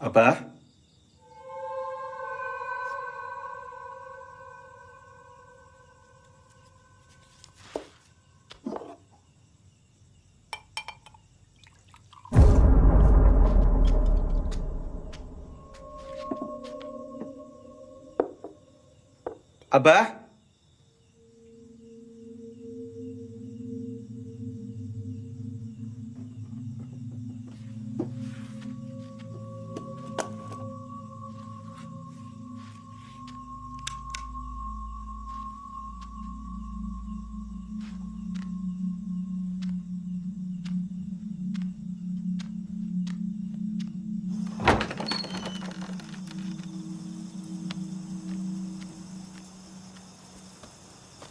Abah? Abah?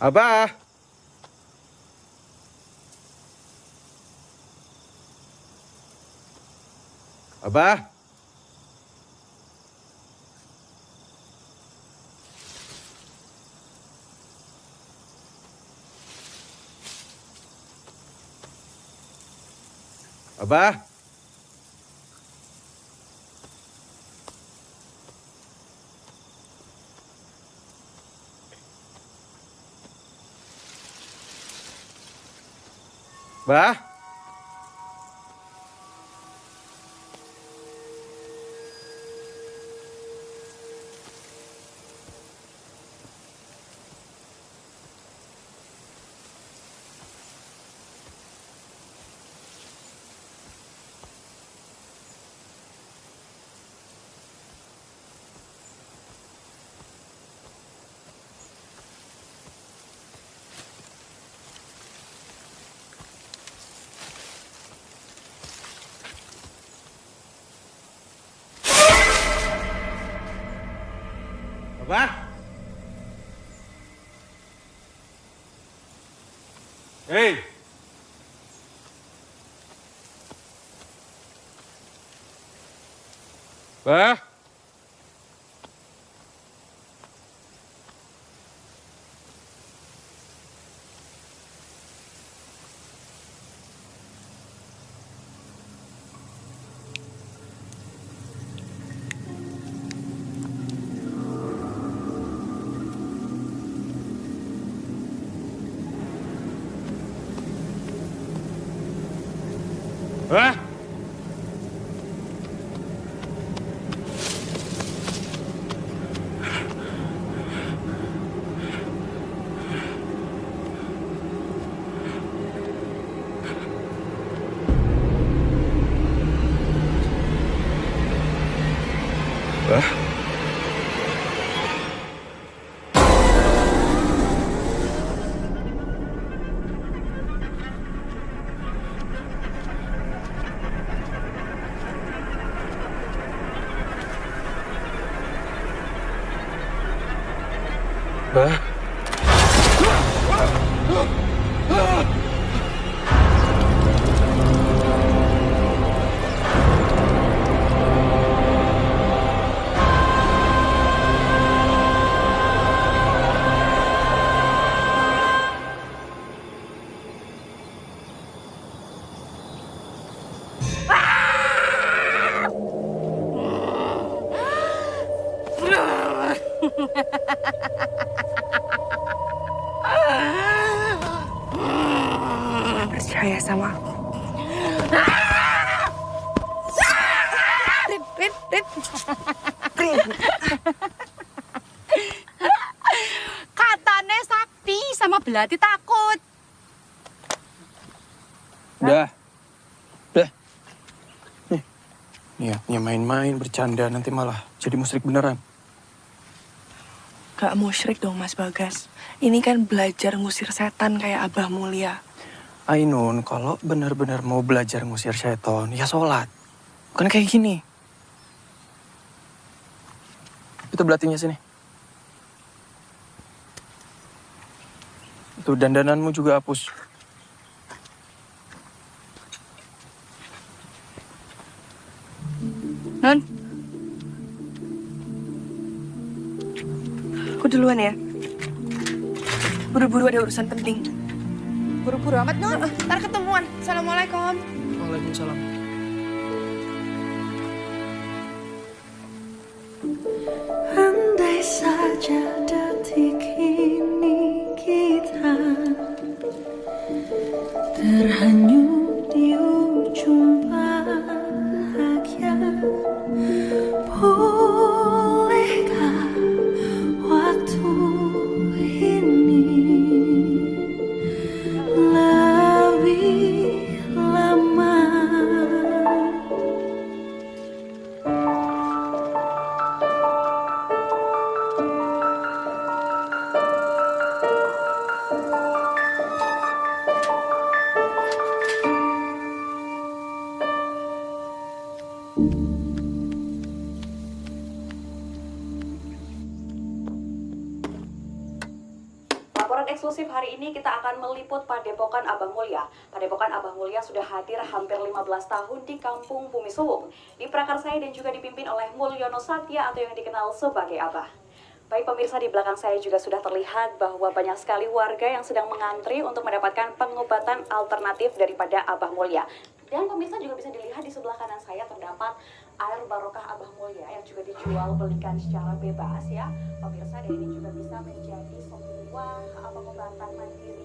Abah? Abah? Abah? Bah? Abah? Hei! Bah? Bah? Bah? Bah? Percaya sama aku. Rit. Katanya sakti sama belati takut. Udah. Nih main-main, bercanda, nanti malah jadi musyrik beneran. Gak musyrik dong Mas Bagas. Ini kan belajar ngusir setan kayak Abah Mulia. Ainun, kalau benar-benar mau belajar ngusir setan, ya sholat. Bukan kayak gini. Itu belatinya sini. Itu dandananmu juga hapus. Non. Aku duluan ya. Buru-buru ada urusan penting. Buru-buru amat, Nun. Ntar ketemuan. Assalamualaikum. Waalaikumsalam. Andai saja detik ini kita terhanyut di ujung bahagia, bolehkah waktu ini lebih lama? Laporan eksklusif hari ini kita akan meliput Padepokan Abah Mulya. Padepokan Abah Mulya sudah hadir hampir 15 tahun di Kampung Bumi Suwung, diprakarsai dan juga dipimpin oleh Mulyono Satya atau yang dikenal sebagai Abah. Baik pemirsa, di belakang saya juga sudah terlihat bahwa banyak sekali warga yang sedang mengantri untuk mendapatkan pengobatan alternatif daripada Abah Mulya. Dan pemirsa juga bisa dilihat di sebelah kanan saya terdapat air barokah Abah Mulya yang juga dijual belikan secara bebas ya. Pemirsa, dan ini juga bisa menjadi sebuah pengobatan mandiri.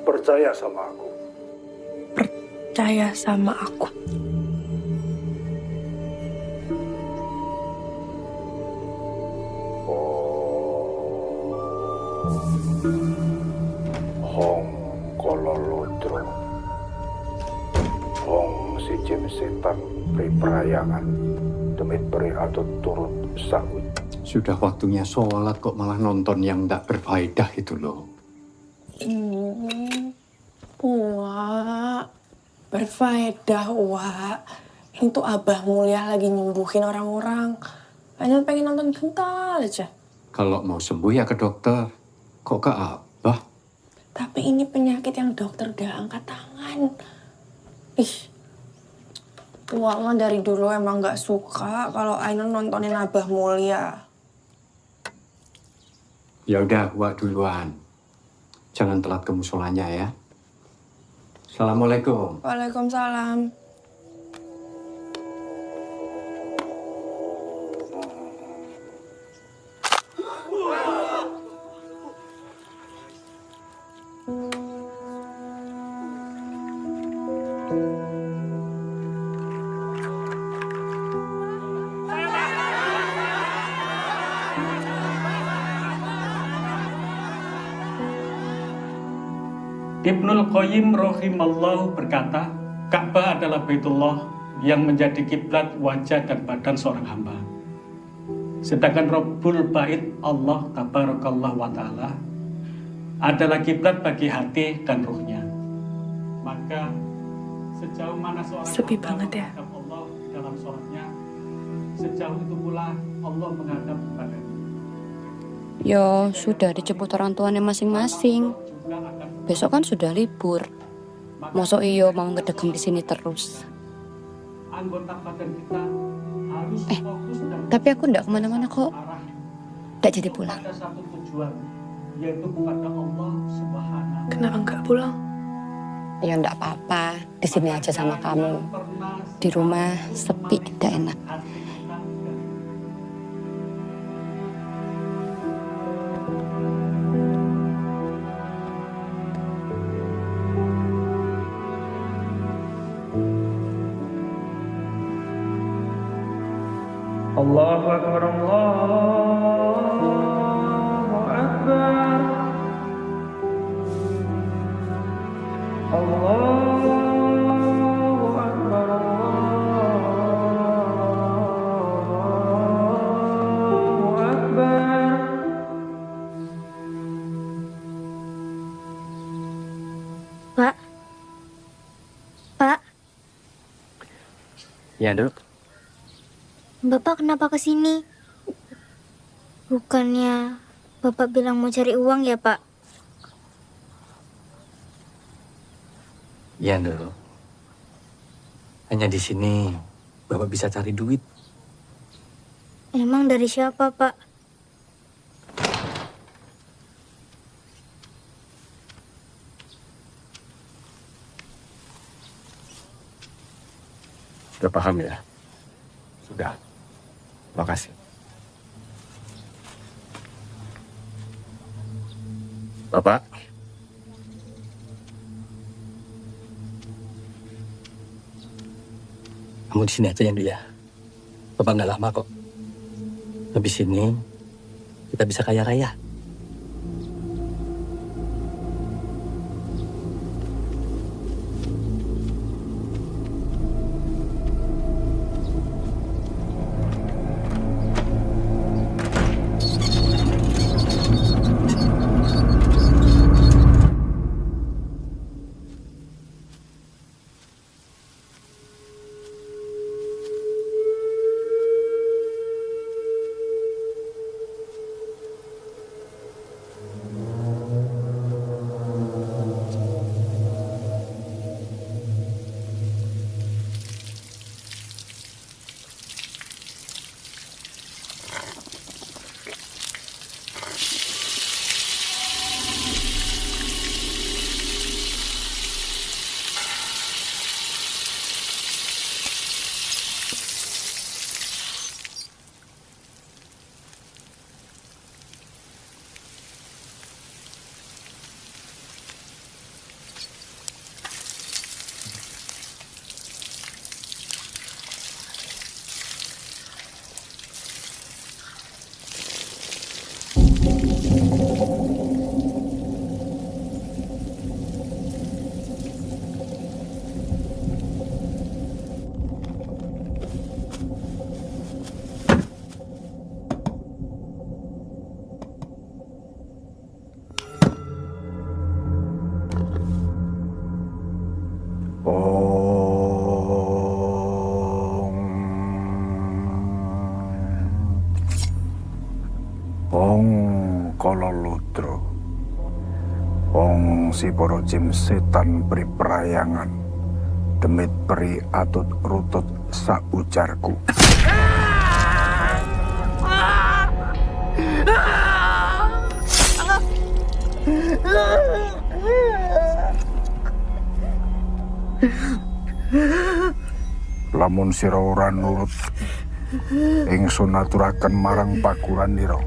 Percaya sama aku. Percaya sama aku. Hong kololodro. Hong si jim setan beri perayangan demi beri atau turut sahut. Sudah waktunya sholat kok malah nonton yang tak berfaedah itu loh. Wak, berfaedah, Wak. Itu Abah Mulya lagi nyembuhin orang-orang. Hanya pengen nonton bentar aja. Kalau mau sembuh ya ke dokter. Kok ke Abah? Tapi ini penyakit yang dokter udah angkat tangan. Ih, Wak mah dari dulu emang gak suka kalau Ainun nontonin Abah Mulya. Ya udah, Wak duluan. Jangan telat ke musolanya ya. Assalamualaikum. Waalaikumsalam. Ibnul Qayyim rahimallahu berkata, Ka'bah adalah Baitullah yang menjadi kiblat wajah dan badan seorang hamba. Sedangkan Rabbul Bait Allah Tabarakallah wa Ta'ala adalah kiblat bagi hati dan ruhnya. Maka sejauh mana seorang Sepi hamba banget ya. menghadap Allah dalam sholatnya, sejauh itu pula Allah menghadap kepadanya. Yo, sudah dijemput orang tuanya masing-masing. Besok kan sudah libur. Mosok iyo mau ngedegem di sini terus. Anggota badan kita harus fokus dan Tapi aku ndak kemana-mana kok. Ndak jadi pulang. pada satu tujuan, yaitu kepada Allah Subhanahu. Kenapa nggak pulang? Ya ndak apa-apa. Di sini aja sama kamu. Di rumah sepi, ndak enak. Allahu Akbar, Allahu Akbar. Allahu Akbar, Allahu Ya, Dok. Bapak kenapa kesini? Bukannya Bapak bilang mau cari uang ya, Pak? Ya, Dok. Hanya di sini Bapak bisa cari duit. Emang dari siapa, Pak? Sudah paham ya? Sudah. Makasih. Bapak. Kamu di sini aja ya, Dok ya. Bapak nggak lama kok. Habis ini kita bisa kaya raya. Kololudro, Ong si para jim setan beri perayangan, demit beri atut rutut saujarku. Lamun sira ora nurut, ingsun aturaken marang pakuranira.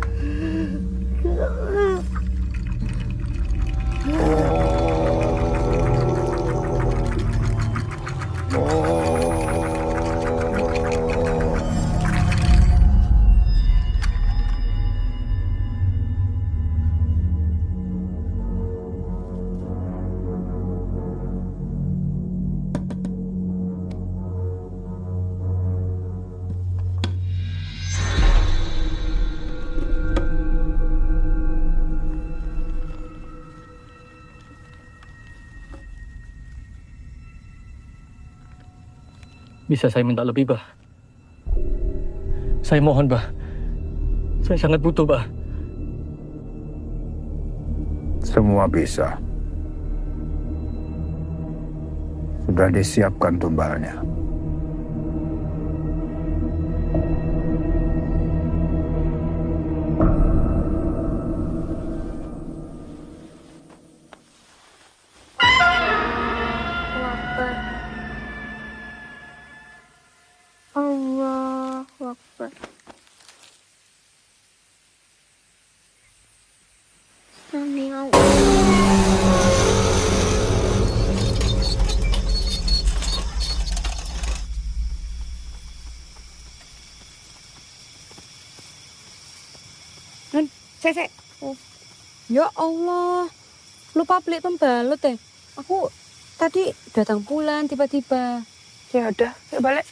Bisa saya minta lebih, Bah? Saya mohon, Bah. Saya sangat butuh, Bah. Semua bisa. Sudah disiapkan tumbalnya. Allahu Akbar. Sami Sek. Ya Allah, lupa beli pembalut deh. Aku tadi datang bulan tiba-tiba. Ya udah, yuk balik.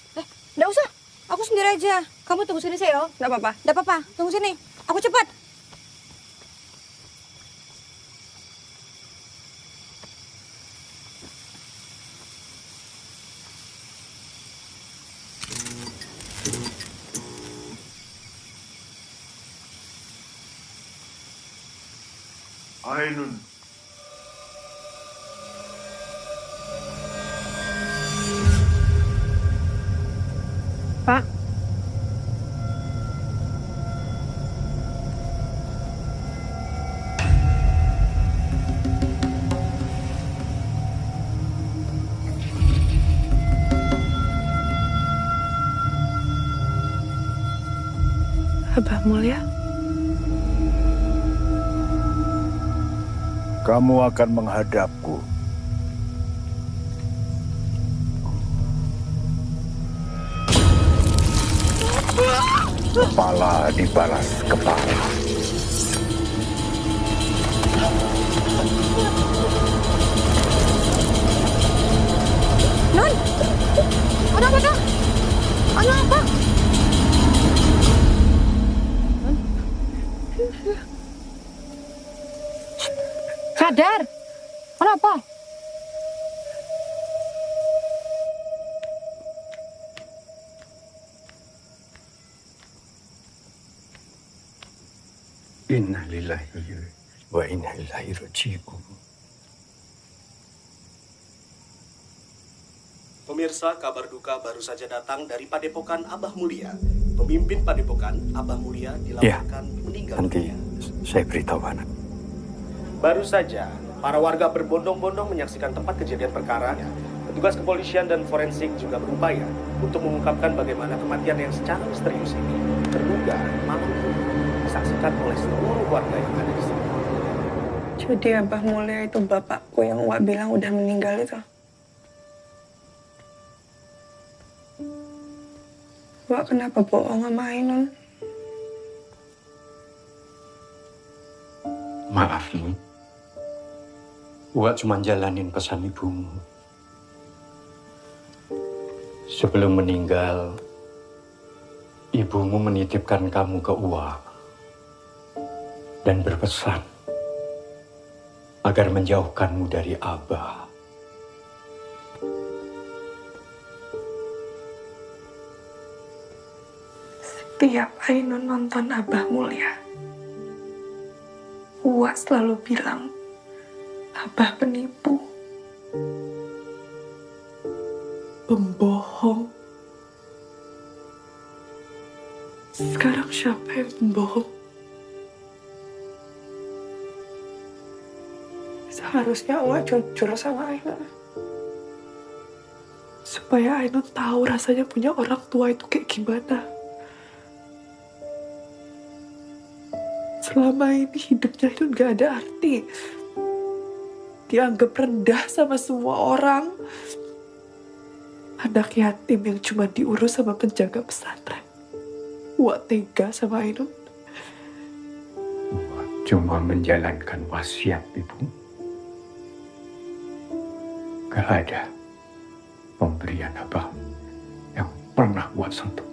Nggak usah, aku sendiri aja. Kamu tunggu sini, Seo. Nggak apa-apa. Nggak apa-apa, tunggu sini. Aku cepat. Ainun. Pak. Abah Mulia. Kamu akan menghadapku. Kepala dibalas kepala. Non! Ada apa, Kak? Ada apa? Sadar! Kenapa? Inna lillahi wa inna ilaihi raji'un. Pemirsa, kabar duka baru saja datang dari Padepokan Abah Mulia. Pemimpin Padepokan Abah Mulia dilaporkan meninggal. Nanti saya beritahu anak. Baru saja, para warga berbondong-bondong menyaksikan tempat kejadian perkara. Petugas kepolisian dan forensik juga berupaya untuk mengungkapkan bagaimana kematian yang secara misterius ini terduga malam ini disaksikan oleh seluruh warga yang ada di sini. Jadi Abah Mulia itu bapakku yang Wak bilang udah meninggal itu? Wak kenapa bohong sama Ainun? Maaf nih. Wak cuma jalanin pesan ibumu. Sebelum meninggal, ibumu menitipkan kamu ke Uwa dan berpesan agar menjauhkanmu dari Abah. Setiap Ainun nonton Abah Mulia, Uwa selalu bilang Abah penipu, pembohong. Sekarang siapa yang pembohong? Seharusnya Uwa jujur sama Ainun. Supaya Ainun tahu rasanya punya orang tua itu kayak gimana. Selama ini hidupnya Ainun gak ada arti. Dianggap rendah sama semua orang. Anak yatim yang cuma diurus sama penjaga pesantren. Wak tega sama Ainun. Wak cuma menjalankan wasiat ibu. Gak ada pemberian Abah yang pernah Wak sentuh.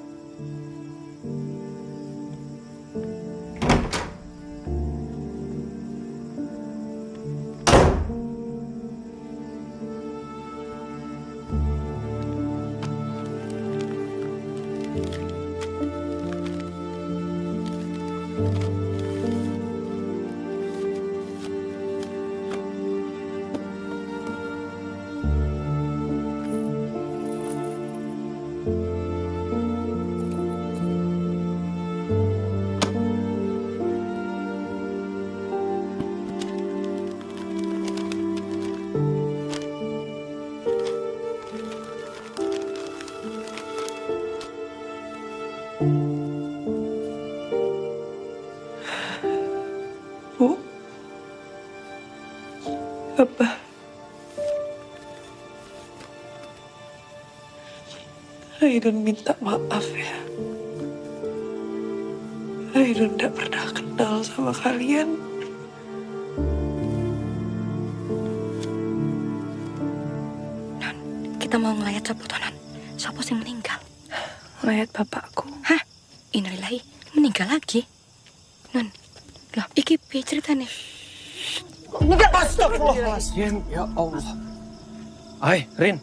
Bu, Abah, Ainun minta maaf ya. Ainun gak pernah kenal sama kalian. Non, kita mau ngelayat siapa tuh, Non? Siapa sih meninggal? Ngelayat bapakku. Hah? Innalillahi, meninggal lagi? Non, loh, iki piye ceritanya? Astagfirullahaladzim, ya Allah. Hai, Rin.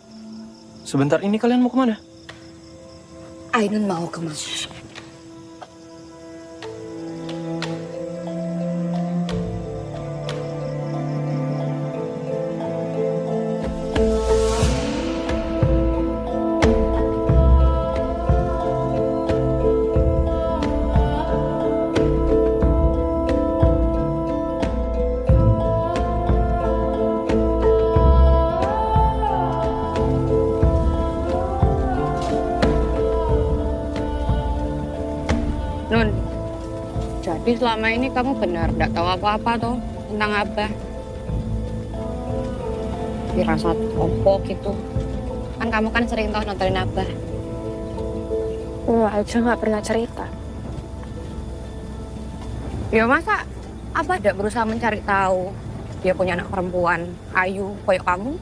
Sebentar ini kalian mau kemana? Ainun mau ke masjid. Berarti selama ini kamu benar nggak tahu apa-apa toh tentang Abah. Dirasa opo gitu. Kan kamu kan sering toh nontonin Abah. Lu aja nggak pernah cerita. Ya masa Abah tidak berusaha mencari tahu dia punya anak perempuan ayu kayak kamu?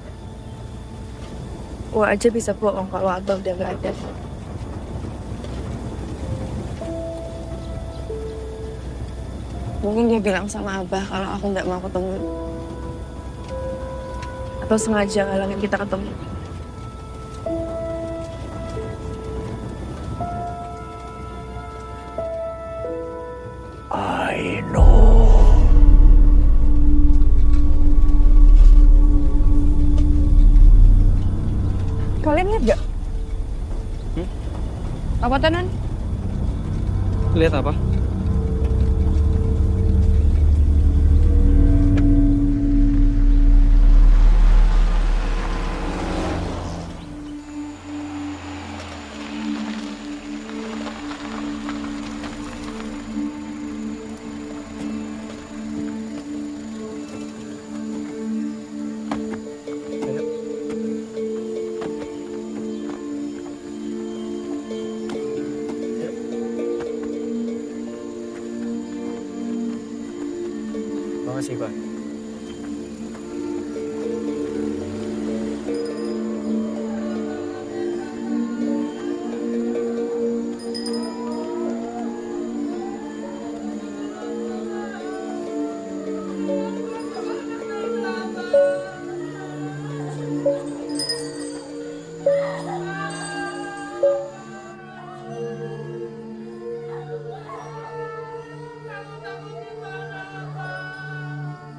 Gua aja bisa bohong kalau Abah udah nggak ada. Mungkin dia bilang sama Abah kalau aku nggak mau ketemu. Atau sengaja ngalangin kita ketemu. I know. Kalian lihat gak? Apa tenan? Lihat apa? Makasih, Pak.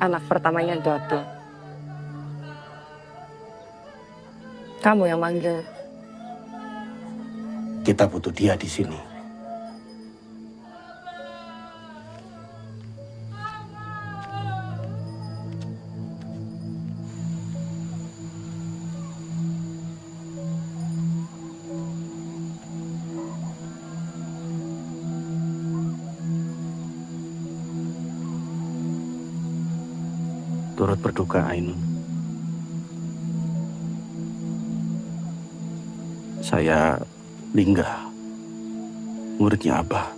Anak pertamanya Dodo. Kamu yang manggil. Kita butuh dia di sini. Turut berduka, Ainun. Saya Lingga, muridnya Abah.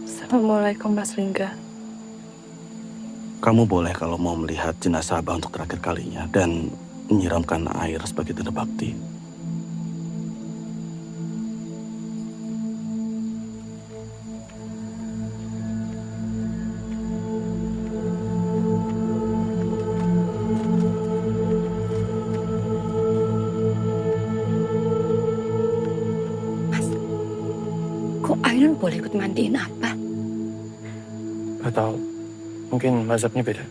Assalamualaikum Mas Lingga. Kamu boleh kalau mau melihat jenazah Abah untuk terakhir kalinya dan menyiramkan air sebagai tanda bakti. Kok Ainun boleh ikut mandiin apa? Gak tahu. Mungkin mazhabnya beda.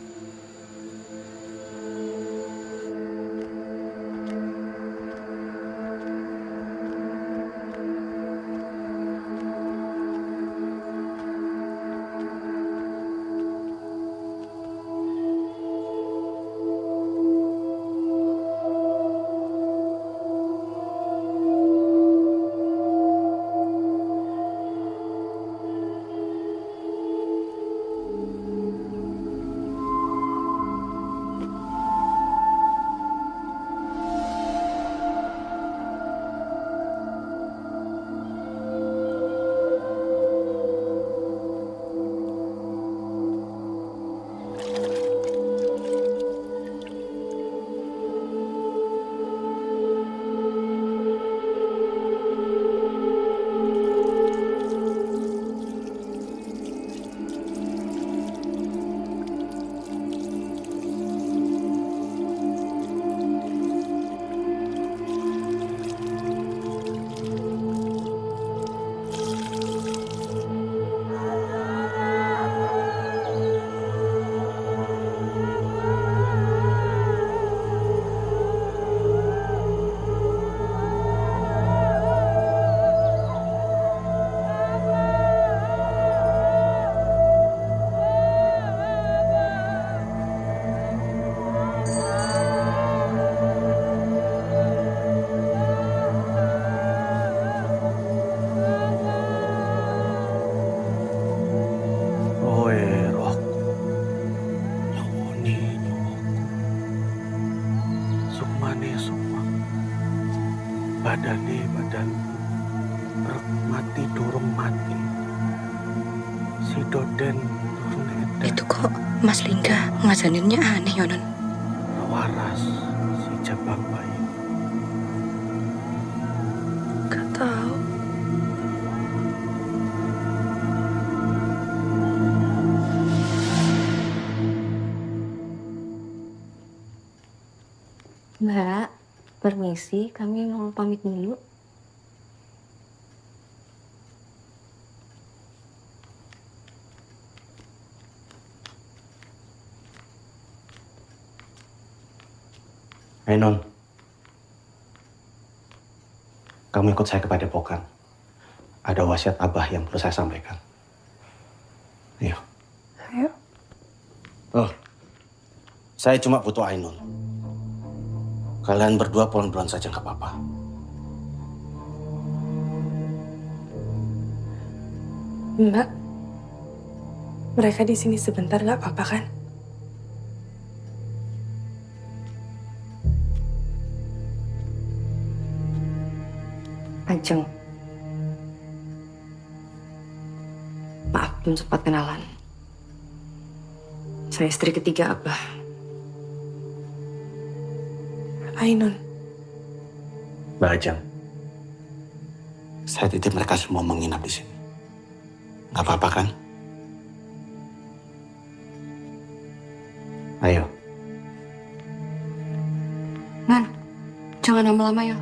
Rumahnya semua. Badan mati durung mati. Si Doden durung edan. Itu kok Mas Lingga ngajaninnya aneh ya, Non? Waras si jabang bayi. Gak tahu. Mbak, permisi, kami mau pamit dulu. Hai Non, kamu ikut saya ke Padepokan. Ada wasiat Abah yang perlu saya sampaikan. Ayo. Ayo. Oh, saya cuma butuh Ainun. Kalian berdua pulang-pulang saja nggak apa-apa. Mbak, mereka di sini sebentar nggak apa-apa kan? Ajeng. Maaf, belum sempat kenalan. Saya istri ketiga Abah. Ainun. Mbak Ajeng, saya titip mereka semua menginap di sini. Nggak apa-apa kan? Ayo. Nan, jangan lama-lama ya.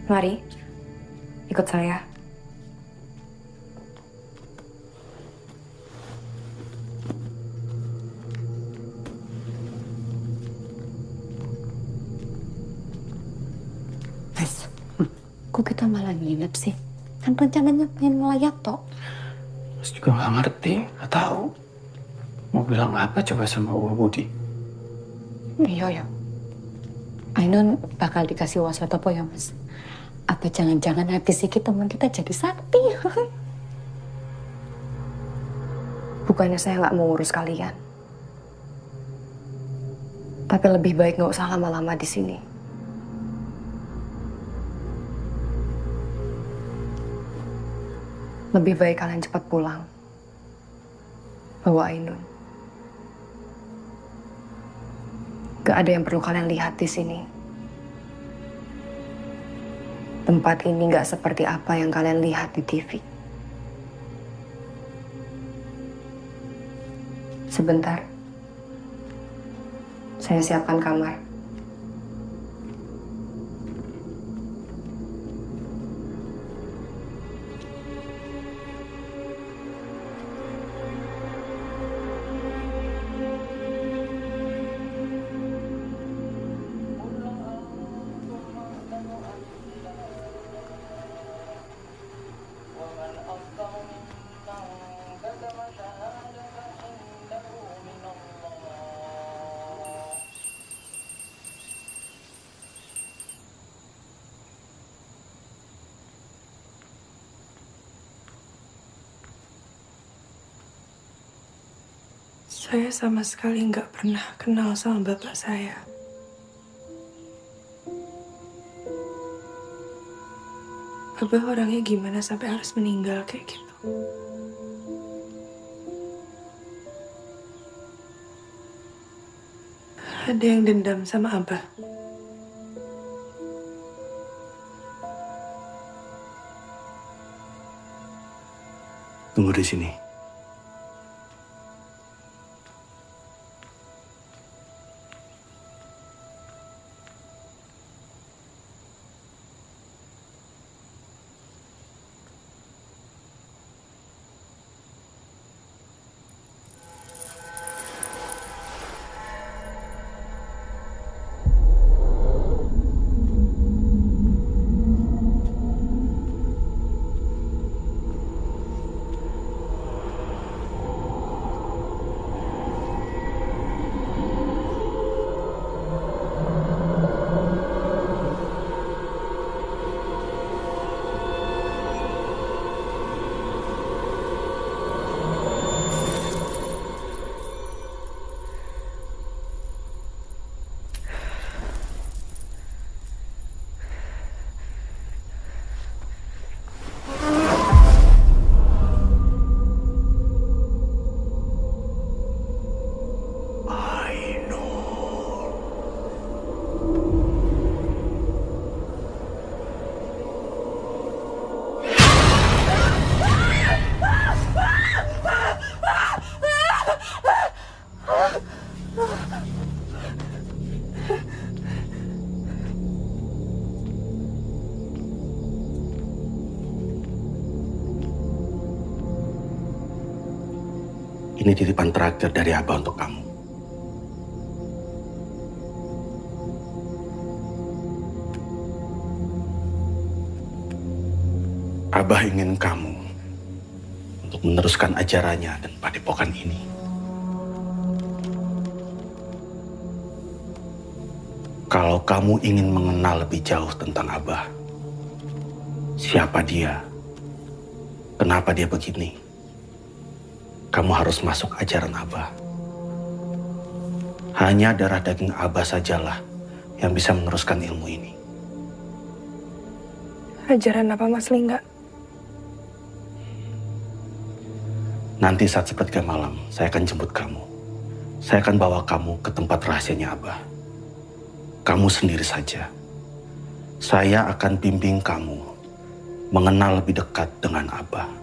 Mari, ikut saya. Mas, kok kita malah nginep sih? Kan rencananya pengen ngelayat toh. Mas juga nggak ngerti, nggak tahu. Mau bilang apa coba sama Uwa Budi? Iya ya. Ainun bakal dikasih wasiat apa ya, Mas? Apa jangan-jangan habis ini teman kita jadi sakti? Bukannya saya nggak mau ngurus kalian. Tapi lebih baik nggak usah lama-lama di sini. Lebih baik kalian cepat pulang. Bawa Ainun. Gak ada yang perlu kalian lihat di sini. Tempat ini gak seperti apa yang kalian lihat di TV. Sebentar. Saya siapkan kamar. Saya sama sekali nggak pernah kenal sama bapak saya. Abah orangnya gimana sampai harus meninggal kayak gitu? Ada yang dendam sama Abah? Tunggu di sini. Ini titipan terakhir dari Abah untuk kamu. Abah ingin kamu untuk meneruskan ajarannya dan padepokan ini. Kalau kamu ingin mengenal lebih jauh tentang Abah, siapa dia, kenapa dia begini, kamu harus masuk ajaran Abah. Hanya darah daging Abah sajalah yang bisa meneruskan ilmu ini. Ajaran apa, Mas Lingga? Nanti saat sepertiga malam, saya akan jemput kamu. Saya akan bawa kamu ke tempat rahasianya Abah. Kamu sendiri saja. Saya akan bimbing kamu mengenal lebih dekat dengan Abah.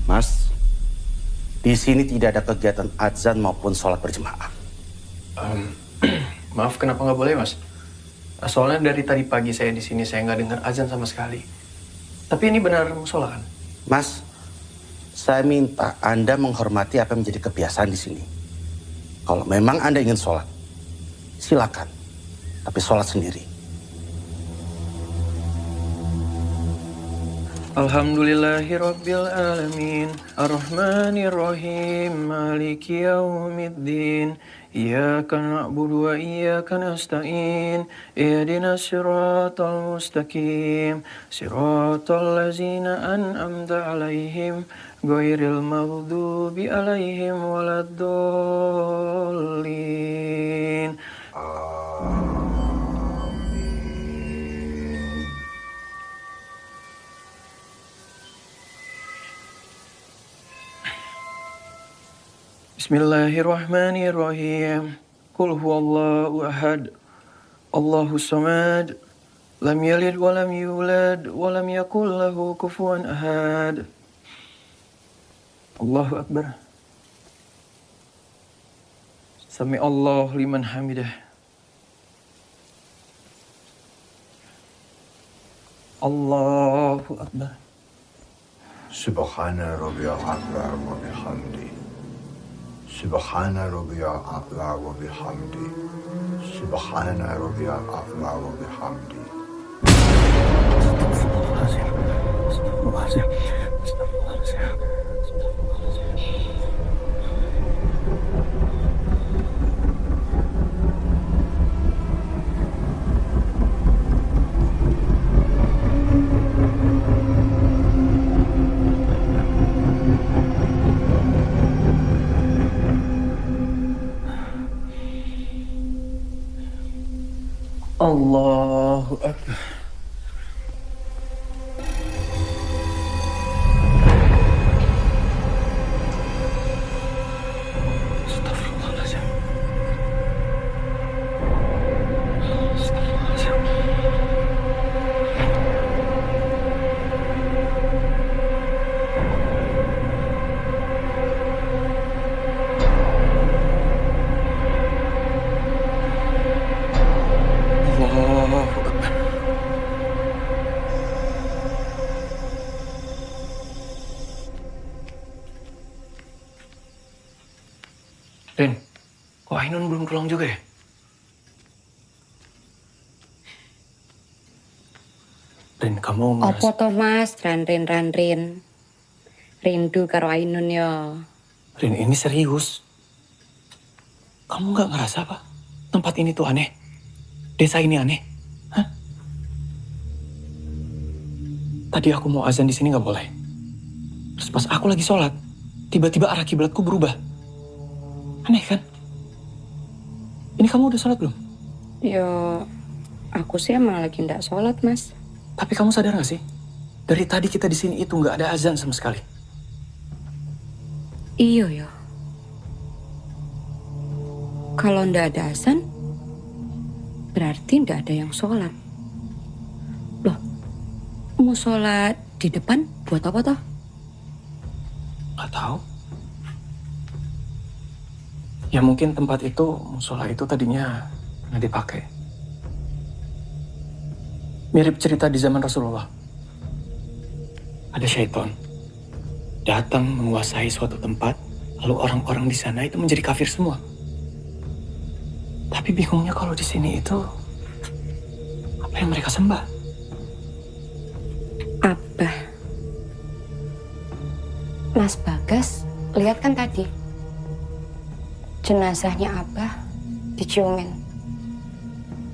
Mas, di sini tidak ada kegiatan azan maupun sholat berjemaah. Maaf, kenapa nggak boleh, Mas? Soalnya dari tadi pagi saya di sini saya nggak dengar azan sama sekali. Tapi ini benar musola kan? Mas, saya minta Anda menghormati apa yang menjadi kebiasaan di sini. Kalau memang Anda ingin sholat, silakan. Tapi sholat sendiri. Alhamdulillahirrabbilalamin Ar-Rahmanirrahim Maliki yaumiddin Iyyaka na'budu wa iyyaka nasta'in Ihdinas siratal mustaqim Siratal ladzina an'amta alaihim Ghairil maghdubi alaihim waladdallin. Bismillahirrahmanirrahim. Qul huwallahu ahad. Allahus samad. Lam yalid wa lam yulad wa lam yakul lahu kufuwan ahad. Allahu akbar. Sami Allah liman hamidah. Allahu akbar. Subhana rabbiyal a'la wa bihamdi. Subhana rabbiyal a'la wa bihamdi. Subhana rabbiyal a'la wa bihamdi. Astagfirullahaladzim. Allahu akbar. Astagfirullahaladzim. Allahu akbar. Kok Ainun belum pulang juga ya? Rin, kamu Apa toh mas, Rin. Rindu karo Ainun yo. Rin, ini serius. Kamu nggak ngerasa apa? Tempat ini tuh aneh. Desa ini aneh. Hah? Tadi aku mau azan di sini nggak boleh. Terus pas aku lagi sholat, tiba-tiba arah kiblatku berubah. Aneh kan? Ini kamu udah sholat belum? Yo, aku sih emang lagi ndak sholat mas. Tapi kamu sadar nggak sih? Dari tadi kita di sini itu nggak ada azan sama sekali. Iyo yo. Kalau ndak ada azan, berarti ndak ada yang sholat. Loh, mau sholat di depan buat apa toh? Nggak tahu. Ya mungkin tempat itu, musola itu tadinya nggak dipakai. Mirip cerita di zaman Rasulullah. Ada syaitan datang menguasai suatu tempat, lalu orang-orang di sana itu menjadi kafir semua. Tapi bingungnya kalau di sini itu apa yang mereka sembah? Abah. Mas Bagas, lihat kan tadi jenazahnya Abah diciumin.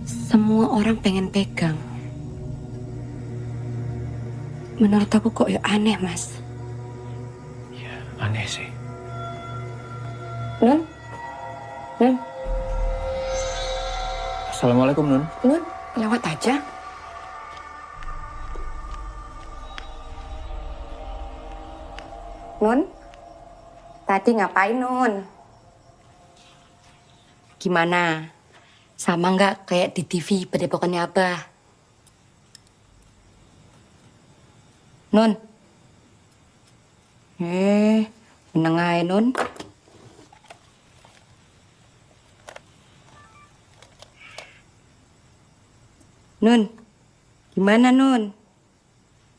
Semua orang pengen pegang. Menurut aku kok ya aneh, Mas. Ya, aneh sih. Nun? Nun? Assalamualaikum, Nun. Nun, lewat aja. Nun? Tadi ngapain, Nun? Gimana? Sama nggak kayak di TV padepokannya Abah? Nun? Meneng ae, Nun. Nun, gimana Nun?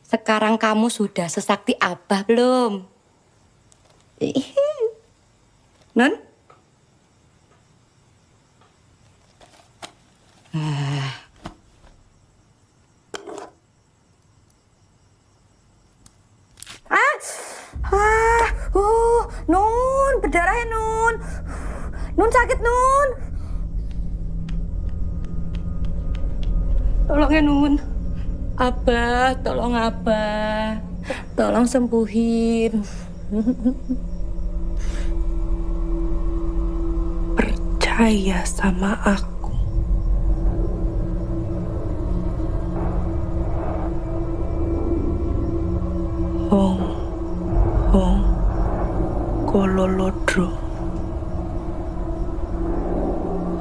Sekarang kamu sudah sesakti Abah belum? Nun? Nun, berdarah ya Nun. Nun sakit Nun. Tolong ya Nun. Abah, tolong Abah. Tolong sembuhin. Percaya sama aku. Hong Kololodro.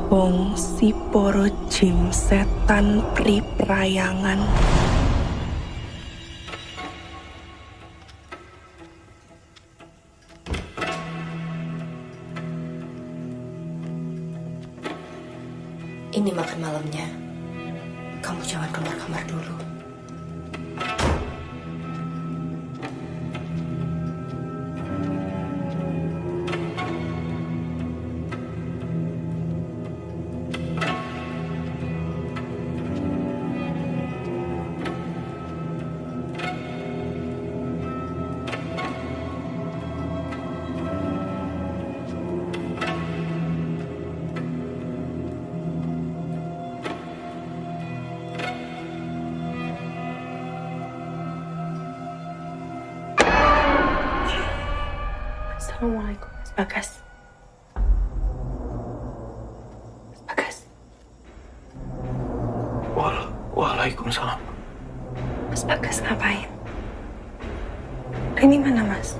Hong si poro jim setan priprayangan. Ini makan malamnya. Kamu jangan keluar kamar dulu. Assalamualaikum, Mas Bagas. Mas Bagas. Waalaikumsalam. Mas Bagas ngapain? Ini mana, Mas?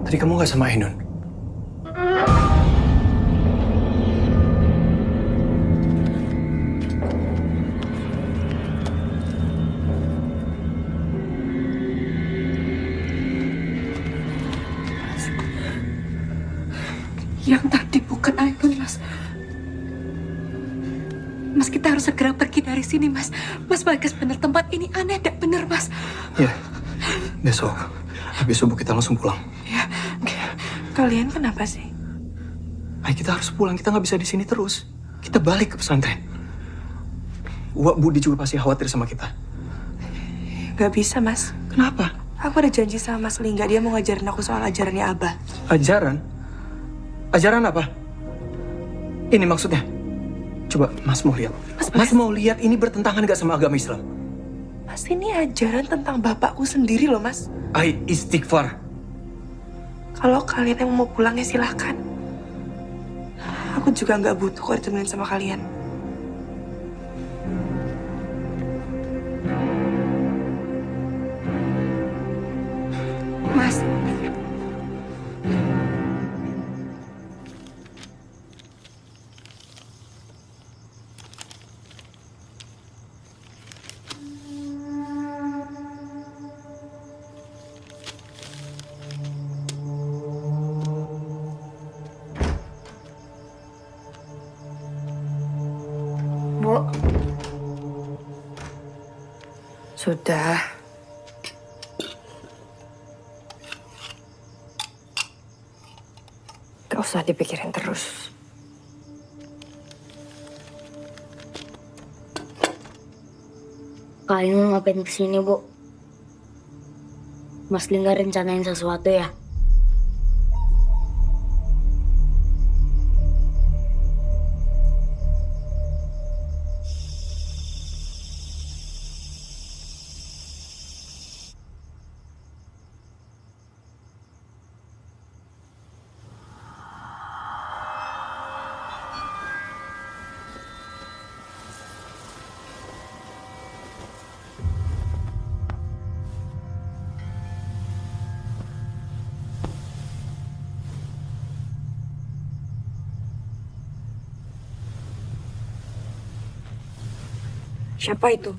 Tadi kamu nggak sama Ainun? Yang tadi bukan Ainun, Mas. Mas Mas, kita harus segera pergi dari sini, Mas. Mas Bagas, bener tempat ini aneh, tidak bener, Mas. Ya, besok habis subuh kita langsung pulang. Ya, kalian kenapa sih? Ay, kita harus pulang, kita nggak bisa di sini terus. Kita balik ke pesantren. Wak Budi juga pasti khawatir sama kita. Gak bisa, Mas. Kenapa? Aku ada janji sama Mas Lingga, dia mau ngajarin aku soal ajarannya Abah. Ajaran? Ajaran apa? Ini maksudnya? Coba Mas mau lihat. Mas mau lihat ini bertentangan gak sama agama Islam? Mas, ini ajaran tentang bapakku sendiri loh, Mas. Ay, istighfar. Kalau kalian yang mau pulang ya silahkan. Aku juga nggak butuh kok ditemenin sama kalian. Mas. Bu. Sudah. Gak usah dipikirin terus. Kalian mau ngapain kesini, Bu? Mas Lingga rencanain sesuatu ya? Siapa itu?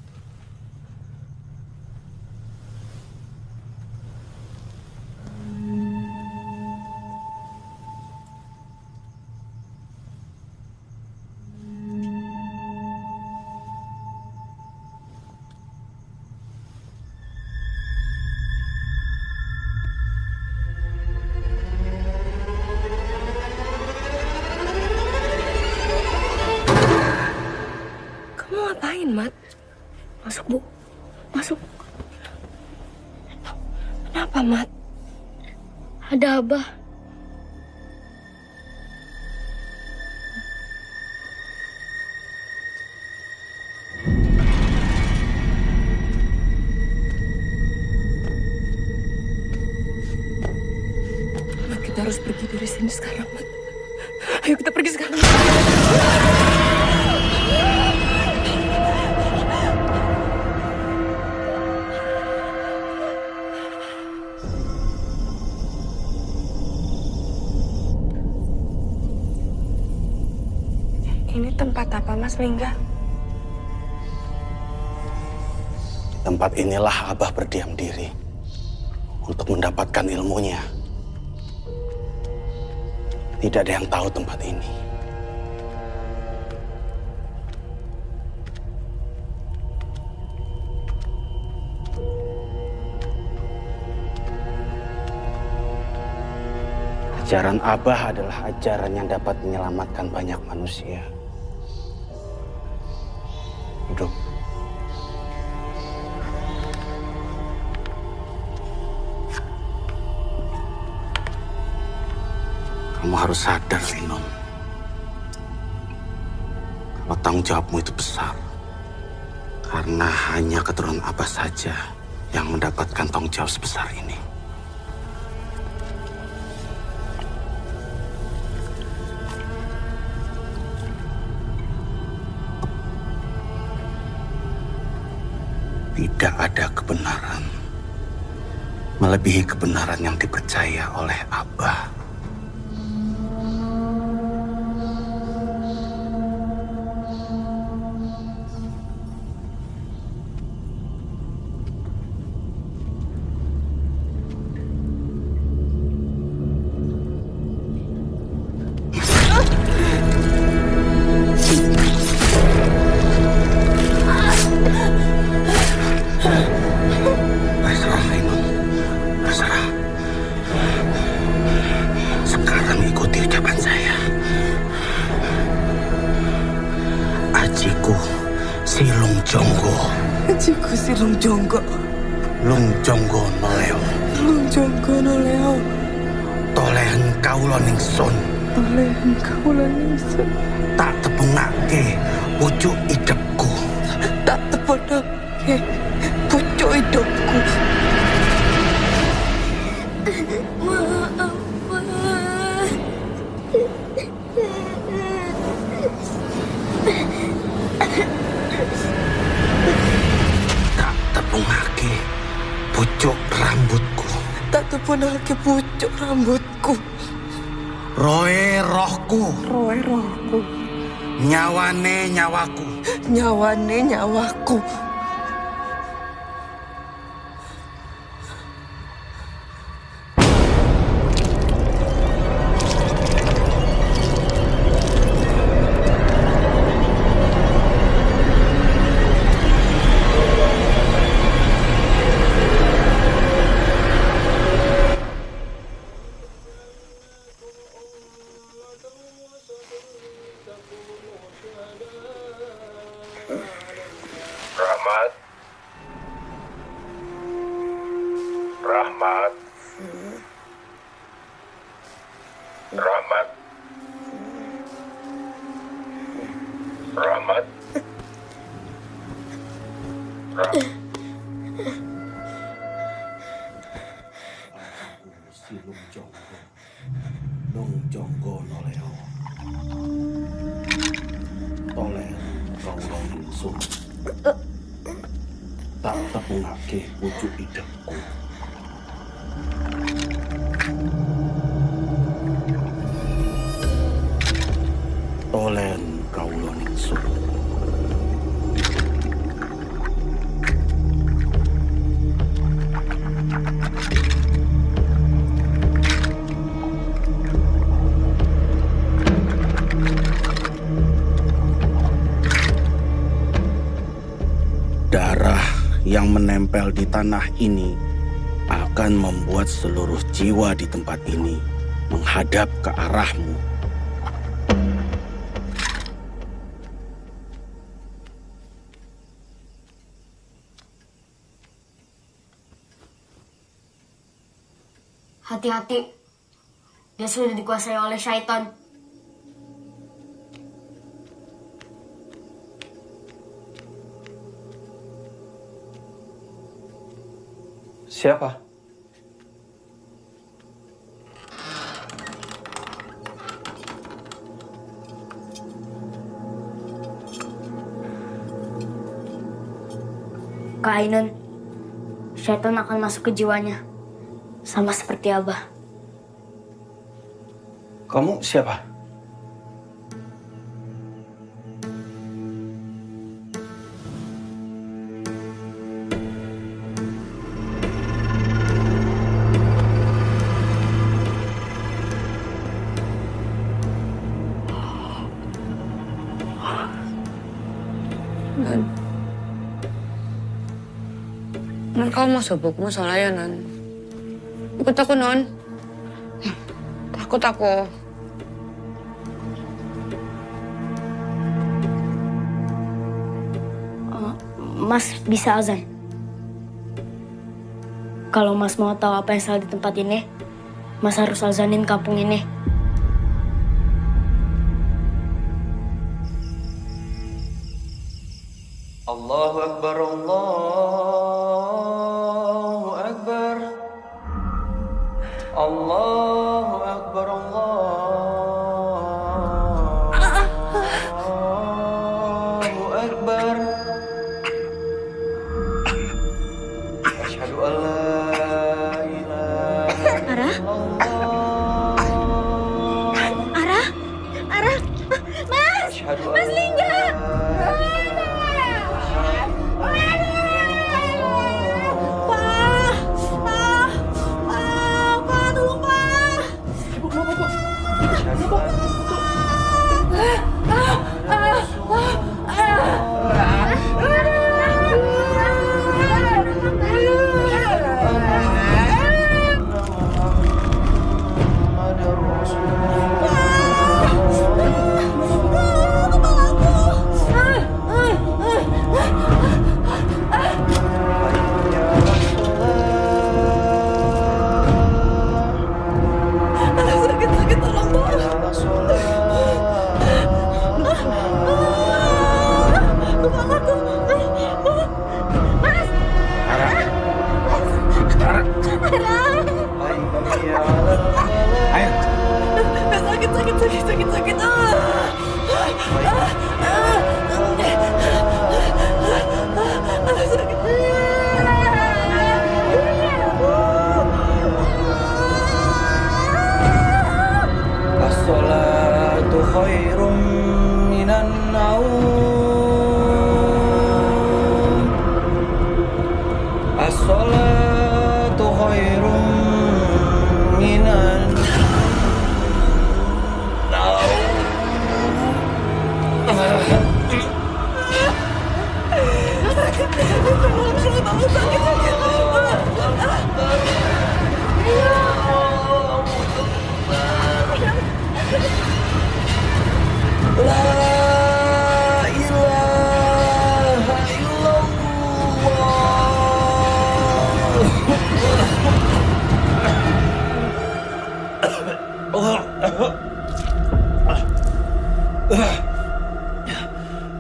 Kamu ngapain, Mat? Masuk, Bu. Masuk. Kenapa, Mat? Ada Abah. Mat, kita harus pergi dari sini sekarang, Mat. Ayo kita pergi sekarang. Ini tempat apa, Mas Lingga? Tempat inilah Abah berdiam diri untuk mendapatkan ilmunya. Tidak ada yang tahu tempat ini. Ajaran Abah adalah ajaran yang dapat menyelamatkan banyak manusia. Duduk. Kamu harus sadar, Linun. Kalau tanggung jawabmu itu besar. Karena hanya keturunan Abah saja yang mendapatkan tanggung jawab sebesar ini. Tidak ada kebenaran melebihi kebenaran yang dipercaya oleh Abah. jonggo. Jiku si lung jonggo. Lung jonggo noleo. Lung jonggo noleo. Tolehan kaula ningsun. Tolehan kaula ningsun. Tak tepungake pucuk idepku. Tak tepungake pucuk hidupku. Maaf, Mas. Tak tepungake pucuk rambutku. Tak tepungake pucuk rambutku. Roe rohku. Roe rohku. Nyawane nyawaku. Nyawane nyawaku. Rahmat. Rahmat. Rahmat. Rahmat. Si Lung jonggo noleo. Toleh kaula ningsun. Tak tepungake pucuk idepku. Tolen kaula ningsun. Darah yang menempel di tanah ini akan membuat seluruh jiwa di tempat ini menghadap ke arahmu. Hati-hati. Dia sudah dikuasai oleh syaitan. Siapa? Kak Ainun, syaitan akan masuk ke jiwanya. Sama seperti Abah. Kamu siapa? Non, kamu mau sobok mo soalnya Non. Ikut aku Non. Takut aku. Mas bisa azan. Kalau Mas mau tahu apa yang salah di tempat ini, Mas harus azanin kampung ini. Allahu Akbar, Allahu Akbar. Allahu Akbar, Allahu Akbar. Asyhadu an la ilaha illallah. Ara, Mas, Mas Lingga.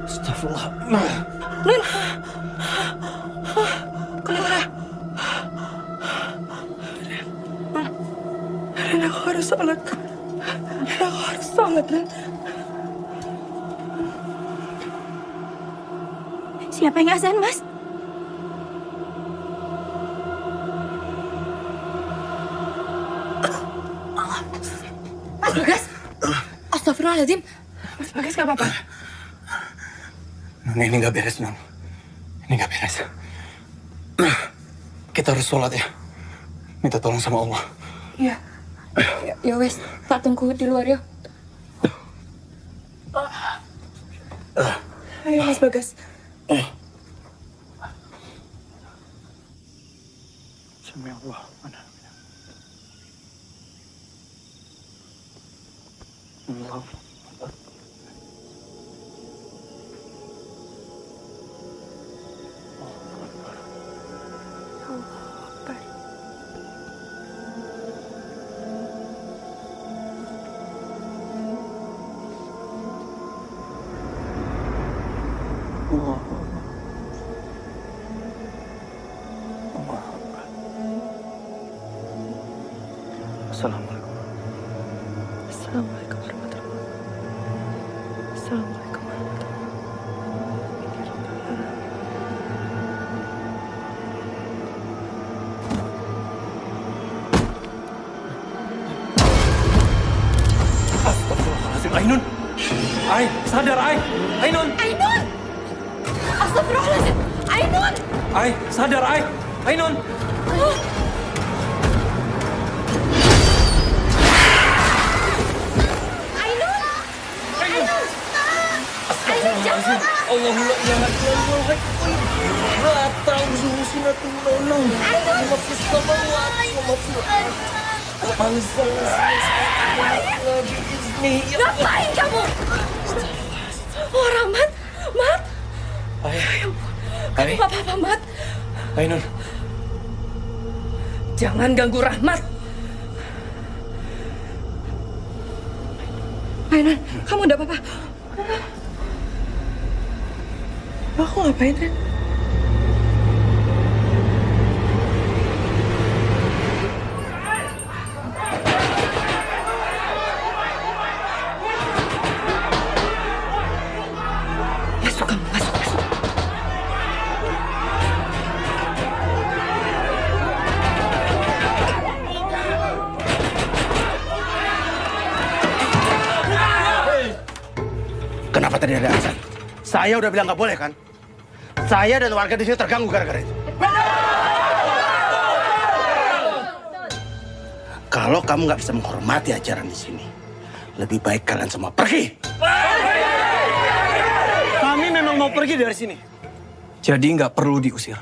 Astagfirullah. Nun. Kenapa? Ren, aku harus sholat. Aku harus sholat, Ren. Siapa yang azan, Mas? Mas Bagas! Astagfirullahaladzim. Mas Bagas gak apa-apa? Nun, ini nggak beres, Nun. Ini nggak beres. Kita harus sholat ya. Minta tolong sama Allah. Iya. Ya wes, tak tunggu di luar ya. Ayo, Mas Bagas. Sami Allah. Mana? Allah. Assalamualaikum. Assalamualaikum warahmatullahi wabarakatuh. Assalamualaikum warahmatullahi Astagfirullahaladzim, Ainun. Ai, sadar, Ai. Ainun. Ainun! Astagfirullahaladzim! Ainun! Ai, sadar, Ai. Ainun. Astagfirullahaladzim. Allahumma la ilaha illallah. La ta'uzuhu sinatun wa la nawm. Ma fis samawati wa ma fil ardi. Man zalzala biiznihi. Ngapain kamu? Oh, Rahmat! Mat! Ai. Ya ampun. Ai. Kamu gak apa-apa, Mat? Ainun. Jangan ganggu Rahmat. Ainun, kamu udah apa-apa? Aku ngapain, Ren? Masuk kamu, masuk. Kenapa tadi ada azan? Saya udah bilang nggak boleh kan? Saya dan warga di sini terganggu gara-gara itu. Kalau kamu nggak bisa menghormati ajaran di sini, lebih baik kalian semua pergi. Kami memang mau pergi dari sini. Jadi nggak perlu diusir.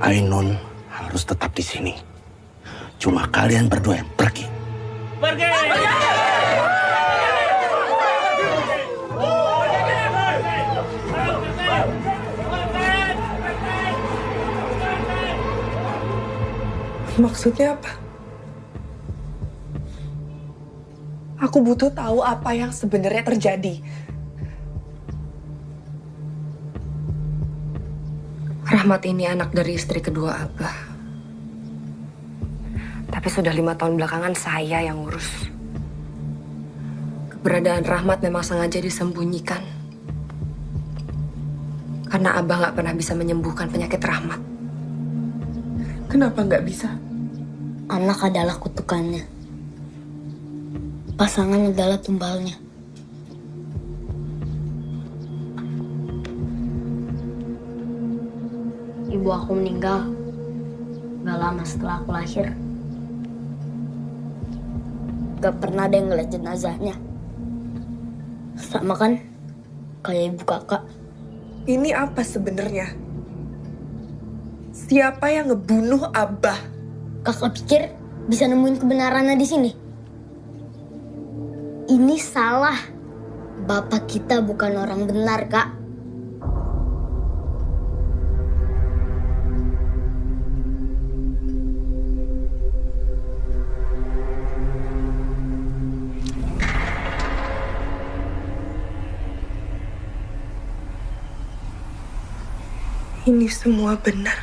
Ainun harus tetap di sini. Cuma kalian berdua yang pergi. Pergi! Maksudnya apa? Aku butuh tahu apa yang sebenarnya terjadi. Rahmat ini anak dari istri kedua Abah. Tapi sudah 5 tahun belakangan saya yang ngurus. Keberadaan Rahmat memang sengaja disembunyikan. Karena Abah nggak pernah bisa menyembuhkan penyakit Rahmat. Kenapa nggak bisa? Anak adalah kutukannya. Pasangan adalah tumbalnya. Ibu aku meninggal gak lama setelah aku lahir. Gak pernah ada yang ngeliat jenazahnya. Sama kan kayak ibu kakak. Ini apa sebenarnya? Siapa yang ngebunuh Abah? Kakak pikir bisa nemuin kebenarannya di sini? Ini salah. Bapak kita bukan orang benar, Kak. Ini semua benar.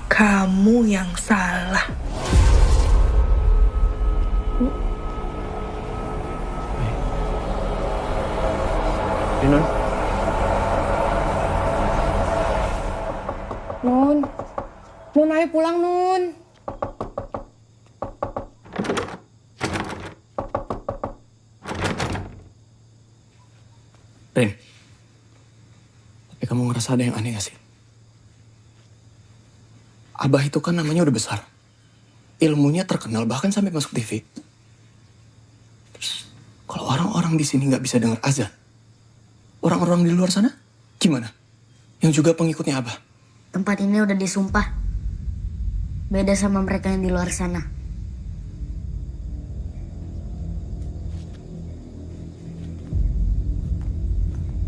Kamu yang salah. Nun. Nun ayo pulang Nun. Rin, tapi kamu ngerasa ada yang aneh gak sih? Abah itu kan namanya udah besar. Ilmunya terkenal bahkan sampai masuk TV. Terus, kalau orang-orang di sini nggak bisa dengar azan, orang-orang di luar sana gimana? Yang juga pengikutnya Abah. Tempat ini udah disumpah. Beda sama mereka yang di luar sana.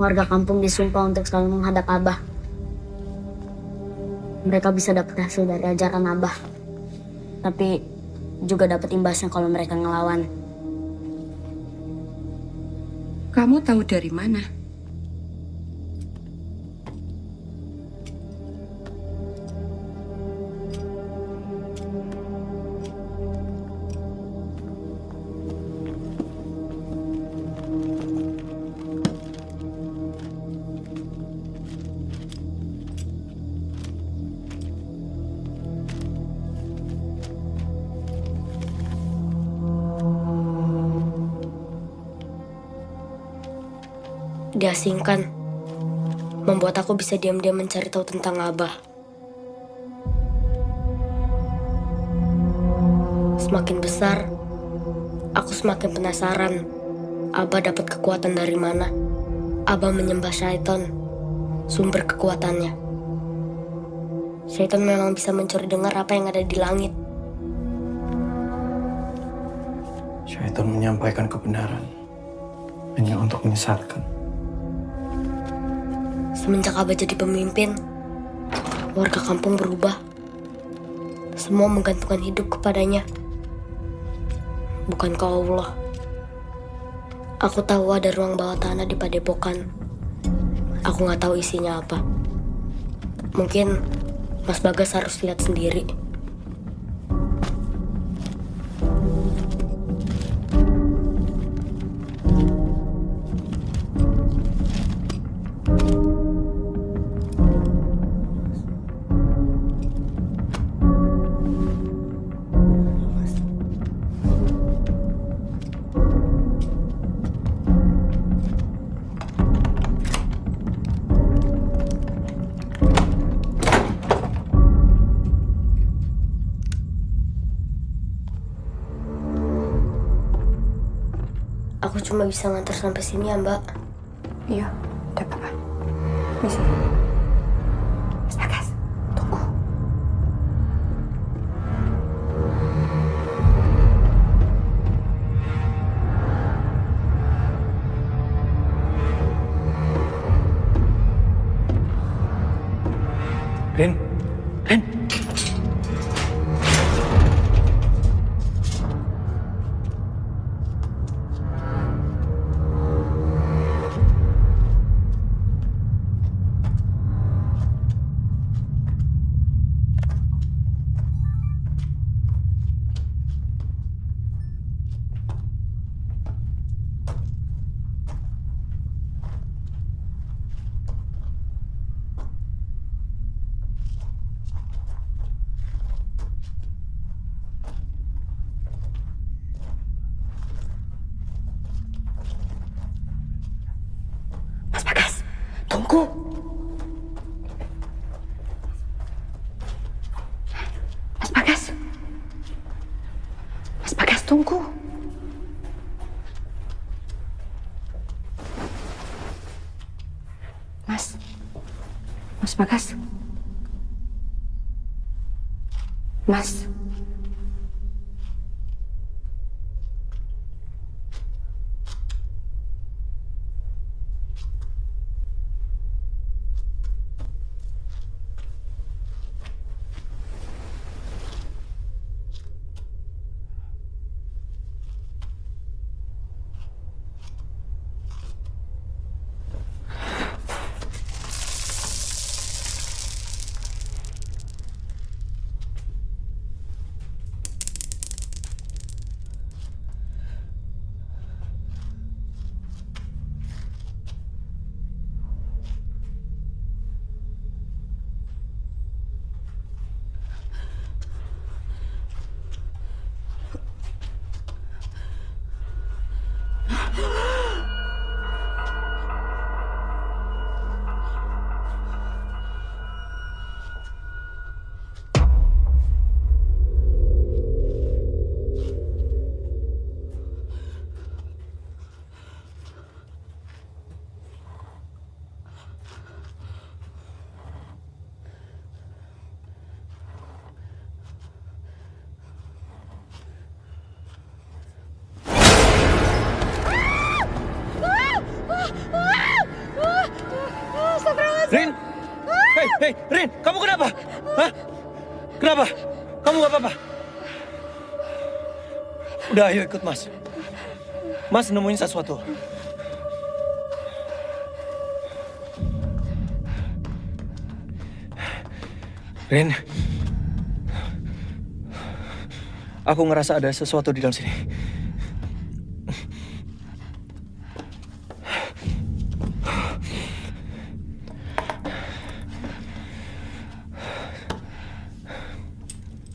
Warga kampung disumpah untuk selalu menghadap Abah. Mereka bisa dapat hasil dari ajaran Abah. Tapi juga dapat imbasnya kalau mereka ngelawan. Kamu tahu dari mana? Diasingkan, membuat aku bisa diam-diam mencari tahu tentang Abah. Semakin besar, aku semakin penasaran. Abah dapat kekuatan dari mana? Abah menyembah syaitan, sumber kekuatannya. Syaitan memang bisa mencuri dengar apa yang ada di langit. Syaitan menyampaikan kebenaran hanya untuk menyesatkan. Semenjak Abah jadi pemimpin, warga kampung berubah. Semua menggantungkan hidup kepadanya, bukan ke Allah. Aku tahu ada ruang bawah tanah di Padepokan. Aku nggak tahu isinya apa. Mungkin Mas Bagas harus lihat sendiri. Aku cuma bisa ngantar sampai sini ya, Mbak. Iya, udah apa-apa. Misi. Mas Bagas, tunggu. Rin, Rin. Mas Bagas, tunggu. Mas Bagas. Mas Bagas, tunggu. Mas Bagas. Mas. Rin! Hei, Rin! Kamu kenapa? Hah? Kenapa? Kamu gak apa-apa? Udah, ayo ikut Mas. Mas nemuin sesuatu. Rin, aku ngerasa ada sesuatu di dalam sini.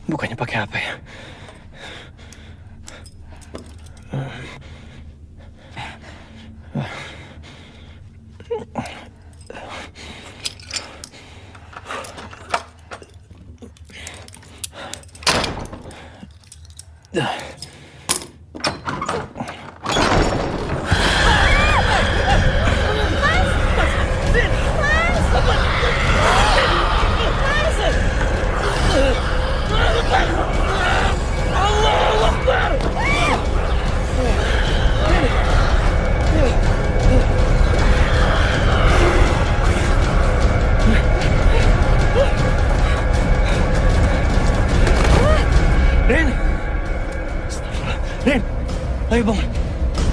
Bukannya pakai apa ya? Rin, ayo bangun.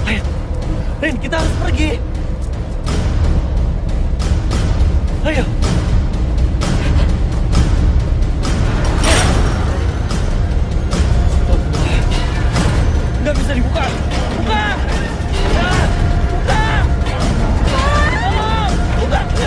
Ayo. Rin, kita harus pergi. Ayo. Nggak bisa dibuka. Buka! Buka! Buka! Buka!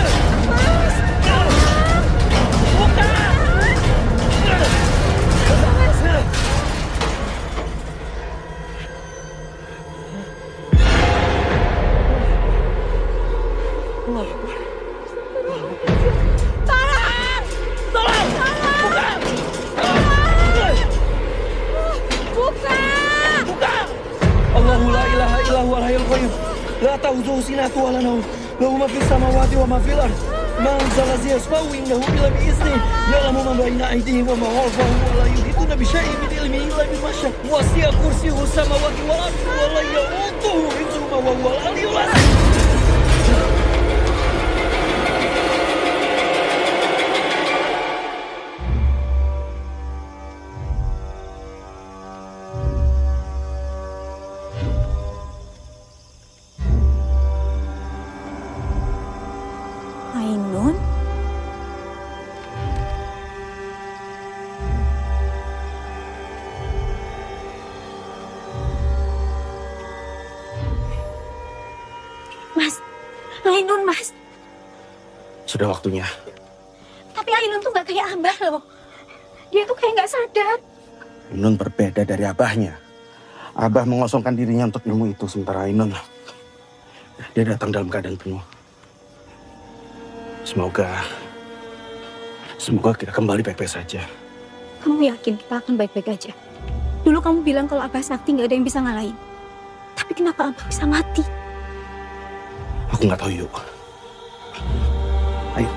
لا تأخذه سنة ولا نوم له ما في السماوات وما في الأرض من ذا الذي يشفع عنده إلا بإذنه يعلم ما بين أيديهم وما خلفهم ولا يحيطون بشيء من علمه إلا بما شاء وسع كرسيه السماوات والأرض ولا يؤوده حفظهما وهو العلي العظيم. Ainun? Mas, Ainun mas. Sudah waktunya. Tapi Ainun tuh gak kayak Abah loh. Dia tuh kayak gak sadar. Ainun berbeda dari abahnya. Abah mengosongkan dirinya untuk ilmu itu, sementara Ainun dia datang dalam keadaan penuh. Semoga kita kembali baik-baik saja. Kamu yakin kita akan baik-baik aja? Dulu kamu bilang kalau Abah sakti gak ada yang bisa ngalahin. Tapi kenapa Abah bisa mati? Aku nggak tahu, Yuk. Ayo,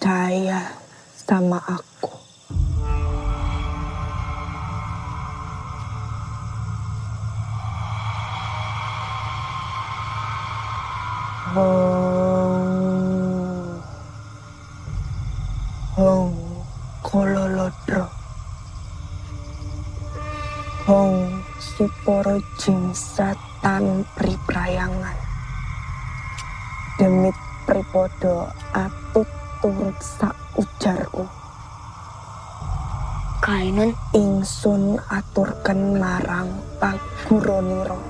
percaya sama aku. Hong kololodro. Hong si poro jin setan priprayangan. Demit pripodo atut turut sak ujarku. Kainun ingsun aturken marang paguroniro.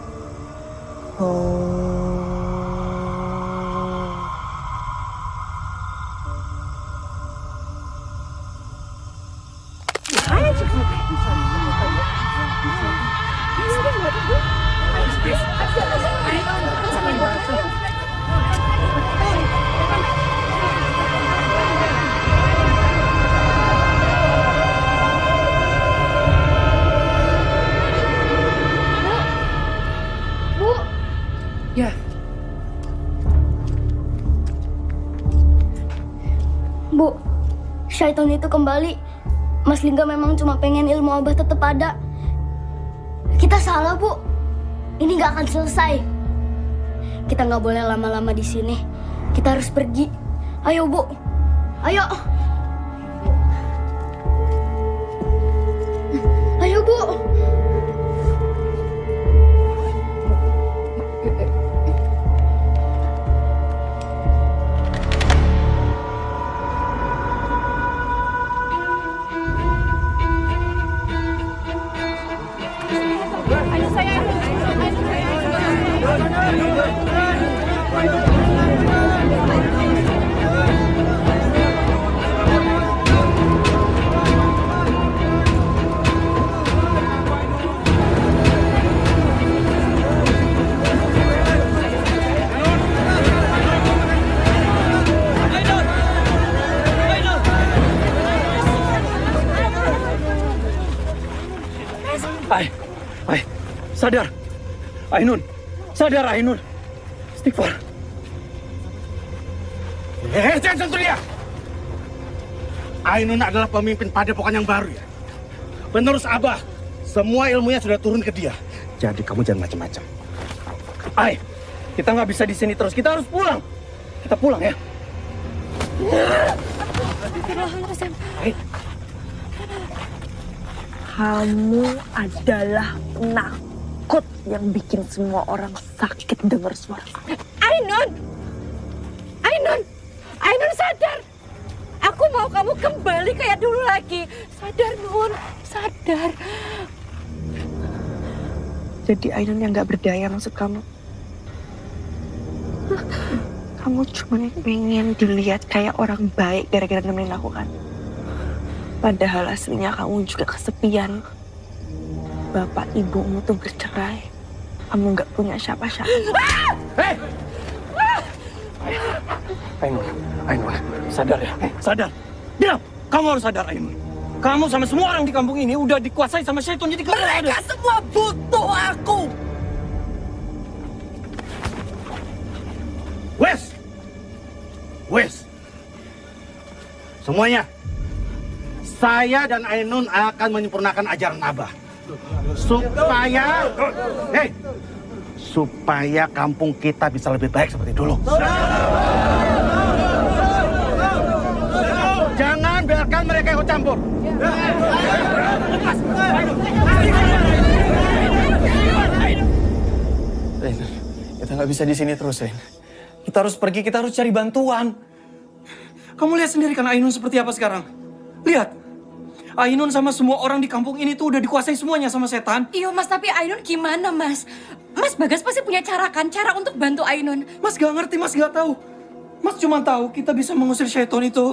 Ya. Bu, syaitan itu kembali. Mas Lingga memang cuma pengen ilmu Abah tetap ada. Kita salah, Bu. Ini nggak akan selesai. Kita nggak boleh lama-lama di sini. Kita harus pergi. Ayo, Bu. Ayo. Ayo, Bu. Sadar, Ainun. Sadar, Ainun. Istighfar. Jangan sentuh dia. Ainun adalah pemimpin padepokan yang baru ya. Penerus Abah. Semua ilmunya sudah turun ke dia. Jadi kamu jangan macam-macam. Kita nggak bisa di sini terus. Kita harus pulang. Kita pulang ya. Kamu adalah penakut yang bikin semua orang sakit dengar suara kamu. Ainun sadar. Aku mau kamu kembali kayak dulu lagi. Sadar, Nun. Sadar. Jadi Ainun yang gak berdaya maksud kamu? Kamu cuma pengen dilihat kayak orang baik gara-gara nemenin aku kan? Padahal aslinya kamu juga kesepian. Bapak ibumu tuh bercerai. Kamu gak punya siapa-siapa. Ainun, sadar ya. Sadar. Diam. Kamu harus sadar, Ainun. Kamu sama semua orang di kampung ini udah dikuasai sama syaitan. Jadi kamu Mereka semua butuh aku. Wes. Semuanya. Saya dan Ainun akan menyempurnakan ajaran Abah. Supaya kampung kita bisa lebih baik seperti dulu. Jangan biarkan mereka ikut campur. Kita nggak bisa di sini terus, Ren. Kita harus pergi, kita harus cari bantuan. Kamu lihat sendiri kan Ainun seperti apa sekarang? Lihat. Ainun sama semua orang di kampung ini tuh udah dikuasai semuanya sama setan. Iya Mas, tapi Ainun gimana Mas? Mas Bagas pasti punya cara kan? Cara untuk bantu Ainun. Mas gak ngerti, Mas gak tahu. Mas cuma tahu kita bisa mengusir syaitan itu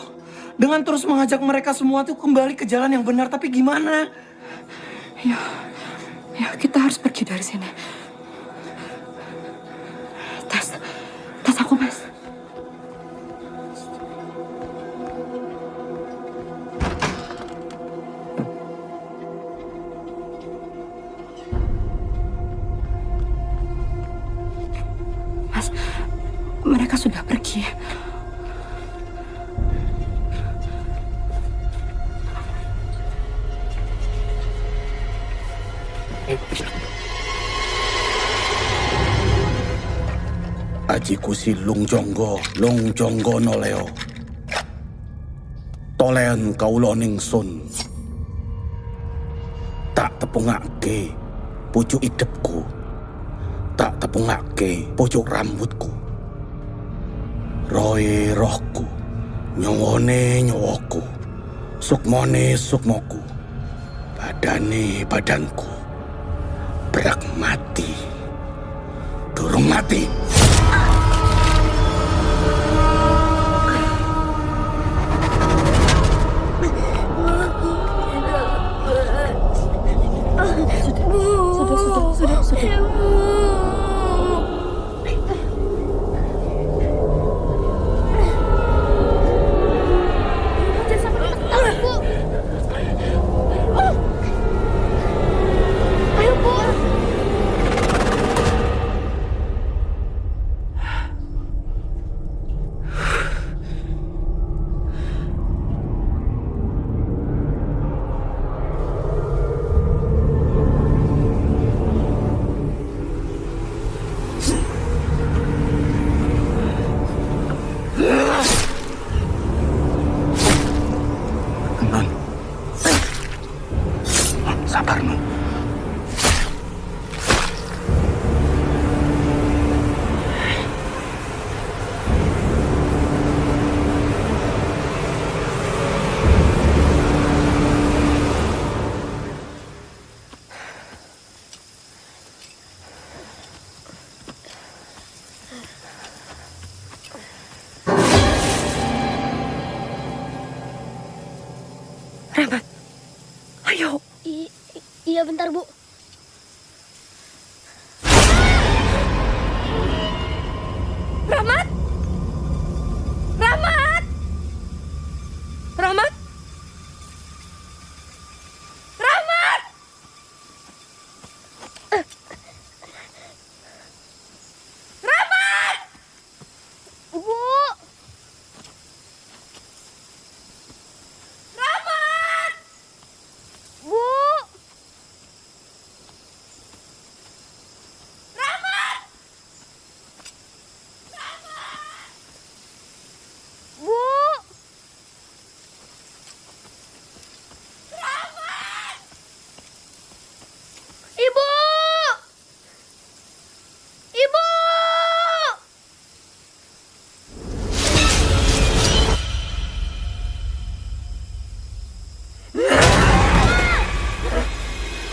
dengan terus mengajak mereka semua tuh kembali ke jalan yang benar. Tapi gimana? Ya kita harus pergi dari sini. Tas aku Mas. Mas, mereka sudah pergi. Kajiku si Lung Jonggo noleo. Tolean kaulo ningsun. Tak tepungake pucuk idepku. Tak tepungake pucuk rambutku. Roe rohku, nyawone nyawaku, sukmone sukmoku, badane badanku. Berak mati, durung mati. Sudah. Sabar, Nun. Rahmat, ayo. Iya bentar, Bu. Rahmat! Rahmat! Rahmat! Rahmat! Rahmat! Bu! Rahmat! Bu!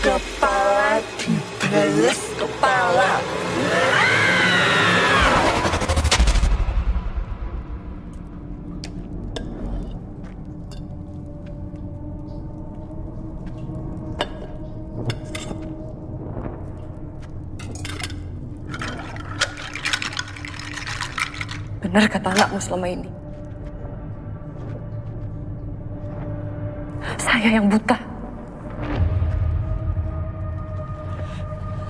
Kepala dibeles kepala. Benar kata anakmu selama ini. Saya yang buta.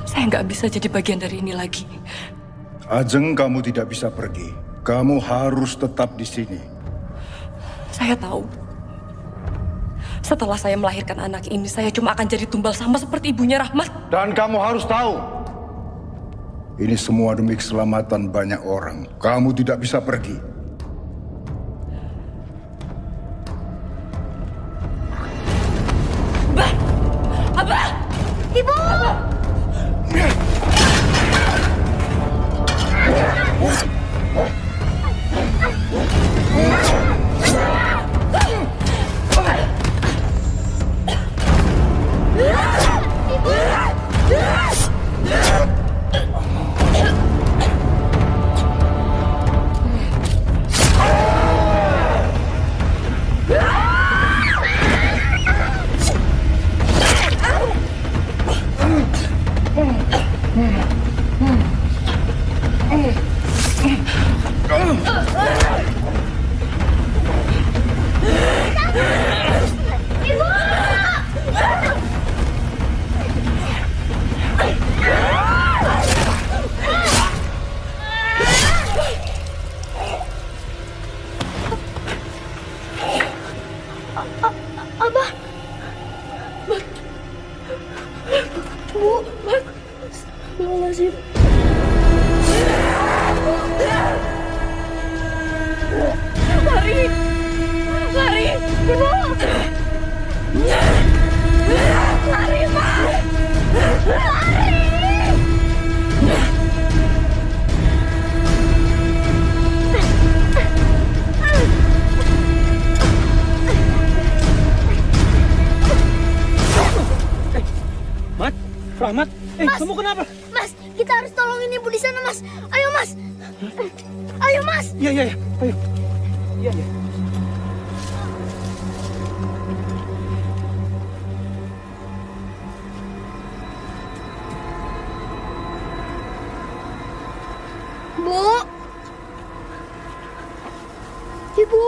Saya nggak bisa jadi bagian dari ini lagi. Ajeng, kamu tidak bisa pergi. Kamu harus tetap di sini. Saya tahu. Setelah saya melahirkan anak ini, saya cuma akan jadi tumbal sama seperti ibunya Rahmat. Dan kamu harus tahu, ini semua demi keselamatan banyak orang. Kamu tidak bisa pergi. Abah! Abah! Ibu! Abah. Bu. Astagfirullahaladzim. Rahmat, Mas, kamu kenapa? Mas, kita harus tolongin ibu di sana, Mas. Ayo, Mas. Ayo, Mas. Iya, ayo. Iya. Bu. Ibu.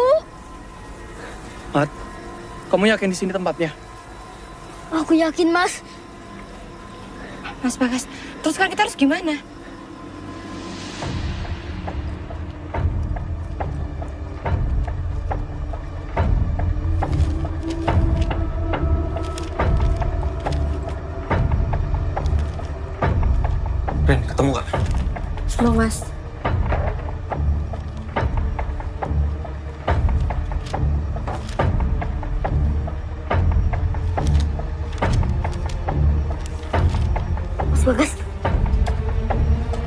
Mat, kamu yakin di sini tempatnya? Aku yakin, Mas. Mas Bagas, terus kan kita harus gimana? Ren, ketemu gak? Belum, Mas. Mas Bagas.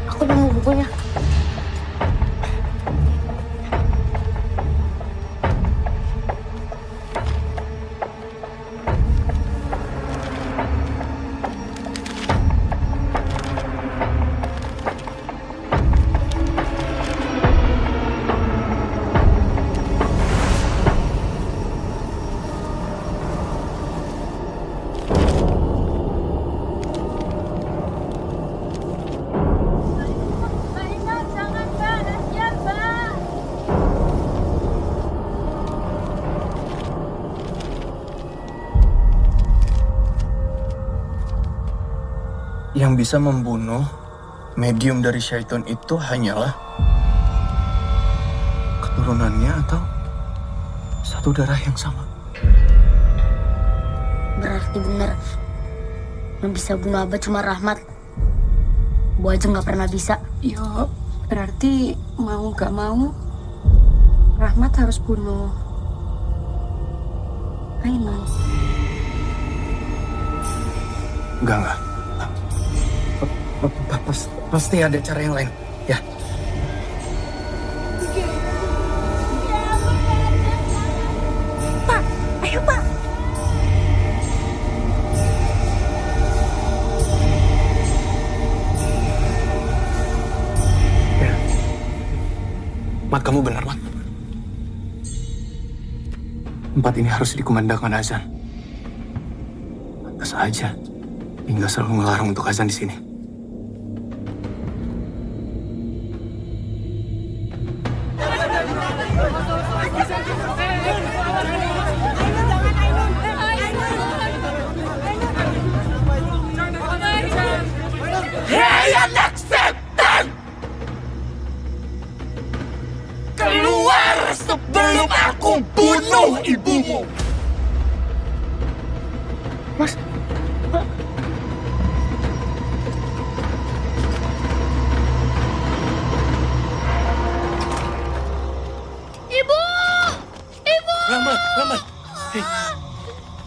Aku nemu bukunya. Yang bisa membunuh medium dari syaitan itu hanyalah keturunannya atau satu darah yang sama. Berarti benar. Yang bisa bunuh Abah cuma Rahmat. Bu aja nggak pernah bisa. Yo, berarti mau gak mau Rahmat harus bunuh Ainun. Enggak. Pasti ada cara yang lain, ya. Pak, ayo Pak. Mat, kamu benar, Mat. Tempat ini harus dikumandangkan azan. Pantas aja, hingga selalu melarang untuk azan di sini. Hei anak setan! Keluar sebelum aku bunuh ibumu! Mas, Ibu! Ibu! Rahmat. Hey.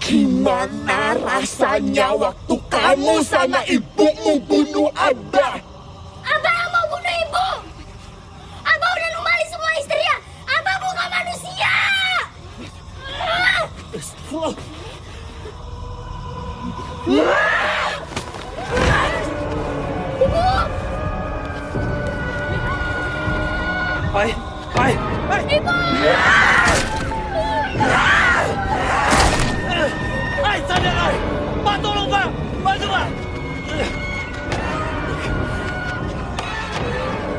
Gimana rasanya waktu kamu sama ibumu bunuh Abah? Abah yang mau bunuh ibu! Abah udah numali semua istrinya! Abah bukan manusia! Ibu! Hai! Ibu! Hai, sadar, hai! Pak, tolong, Pak! Bantu, Pak!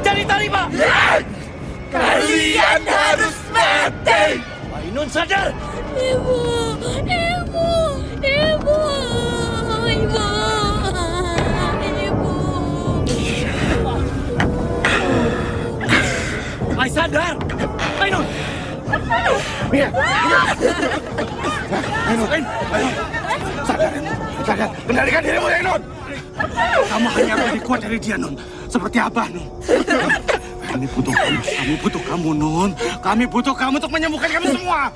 Cari tali, Pak! Kalian harus mati! Ainun, sadar! Ibu! Ibu! Ibu! Ibu! Hai, sadar! Ainun! Iya! Ainun! Sadar! Kendalikan dirimu, Ainun! Kamu hanya lebih kuat dari dia, Nun. Seperti Abah, Nun. Kami butuh kamu, Nun. Kami butuh kamu untuk menyembuhkan kami semua.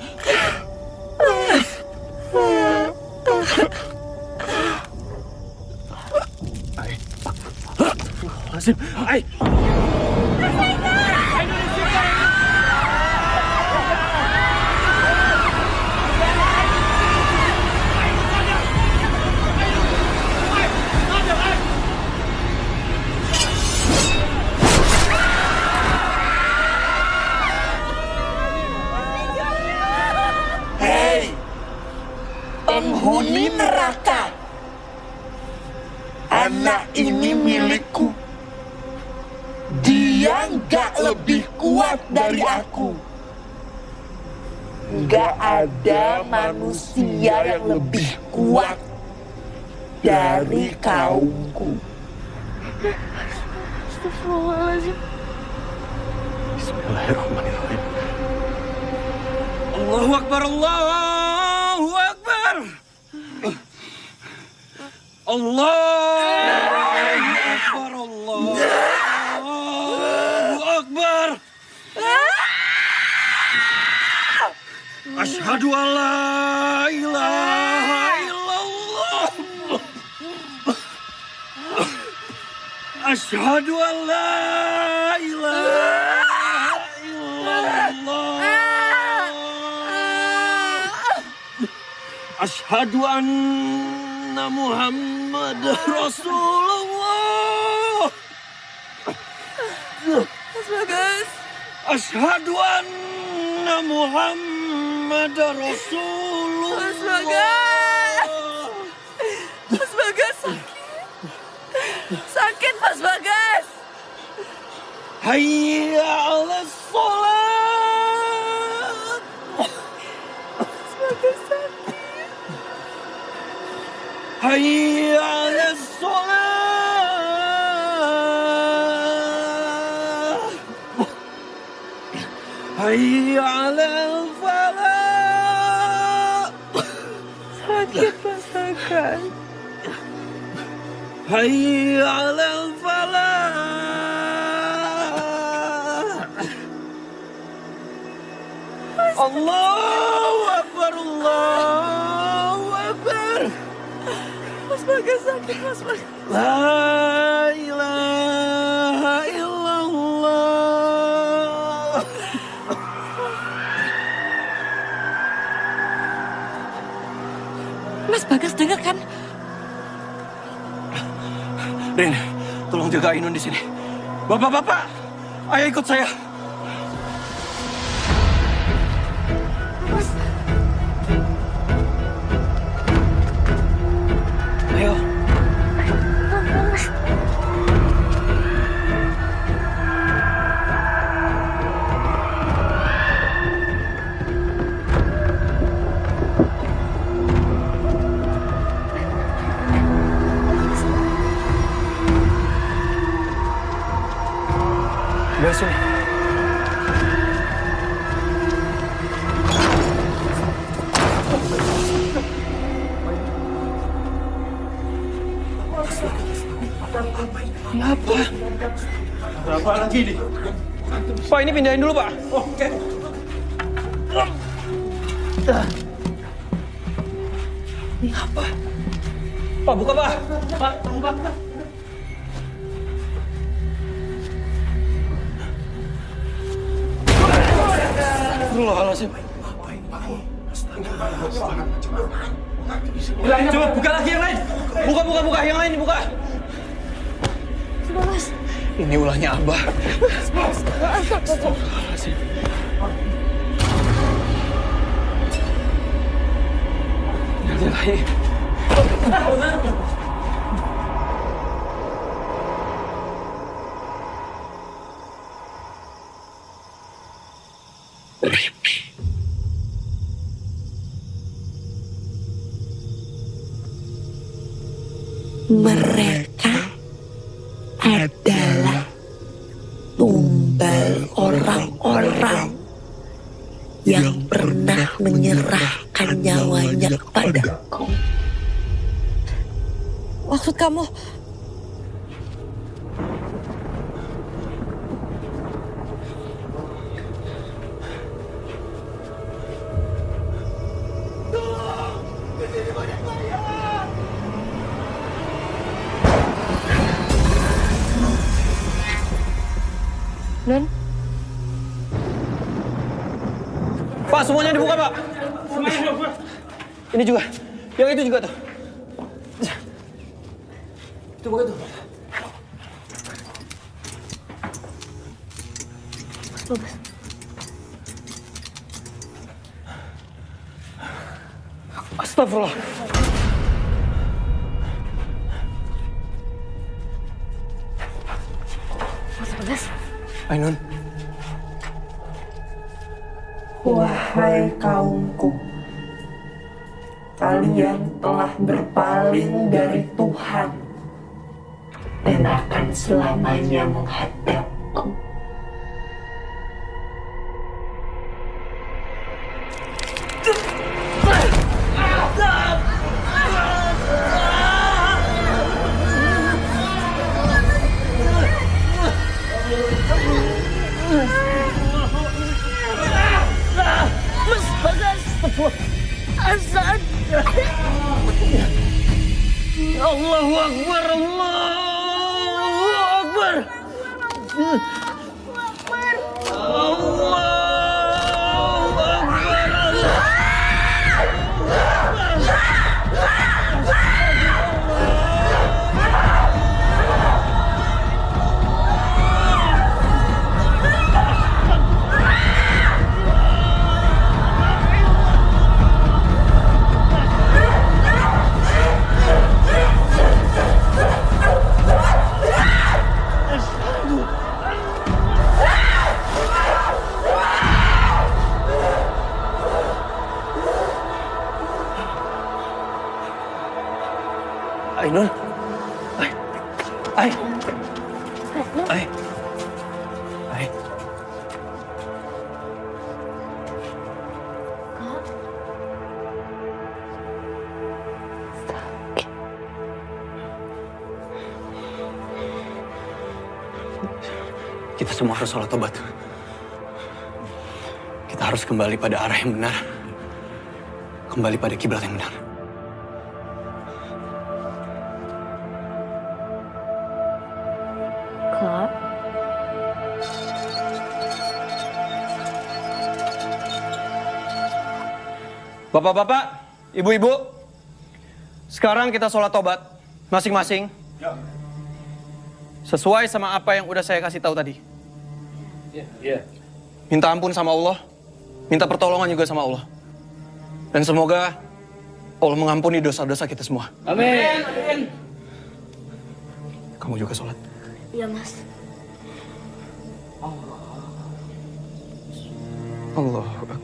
Lazim, ai! ini milikku. Dia nggak lebih kuat dari aku. Nggak ada manusia yang lebih kuat dari kaumku. Astagfirullahaladzim. Bismillahirrahmanirrahim. Allahu Akbar, Allahu Akbar. Allahu Akbar, Allahu Akbar. Asyhadu an la ilaha illallah. Asyhadu an la ilaha illallah. Asyhadu anna Muhammad Rasulullah. Mas Bagas. Asyhadu anna Muhammad Rasulullah. Mas Bagas. Mas Bagas sakit. Sakit Mas Bagas. Hayya 'alas shalat. Mas Bagas sakit. Hayya 'alas shalat. Hayya 'alal falah. Sakit Mas Bagas. Hayya 'alal falah. Allahu Akbar, Allahu Akbar. Mas Bagas sakit Mas Bagas. La ilaha illallah. Mas Bagas dengar kan? Rin, tolong jaga Ainun di sini. Bapak-bapak, ayo ikut saya. Ayo. Udah sini. Kenapa? Ada apa lagi nih? Pak, ini pindahin dulu, Pak. Oke. Ini apa? Pak, buka, Pak. Pak, buka. Astagfirullahaladzim. Coba buka lagi yang lain. Buka. Yang lain dibuka. Mas. Ini ulahnya Abah. Astagfirullahaladzim. Mereka adalah tumbal orang-orang yang pernah menyerahkan nyawanya kepadaku. Maksud kamu? Nun? Pak, semuanya dibuka, Pak. Semuanya dibuka. Ini juga. Yang itu juga tuh. Itu buka tuh. Bagus. Astagfirullah. Bagas. Ainun. Wahai kaumku, kalian telah berpaling dari Tuhan dan akan selamanya menghadapku. Mas Bagas, Azan. Allahu Akbar, Allahu Akbar. Allahu Ainun. Ai. Kita semua harus sholat tobat. Kita harus kembali pada arah yang benar. Kembali pada kiblat yang benar. Kak. Bapak-bapak, ibu-ibu, sekarang kita sholat tobat masing-masing. Sesuai sama apa yang udah saya kasih tahu tadi. Minta ampun sama Allah, minta pertolongan juga sama Allah. Dan semoga Allah mengampuni dosa-dosa kita semua. Amin. Kamu juga sholat. Iya, Mas. Allahu Akbar.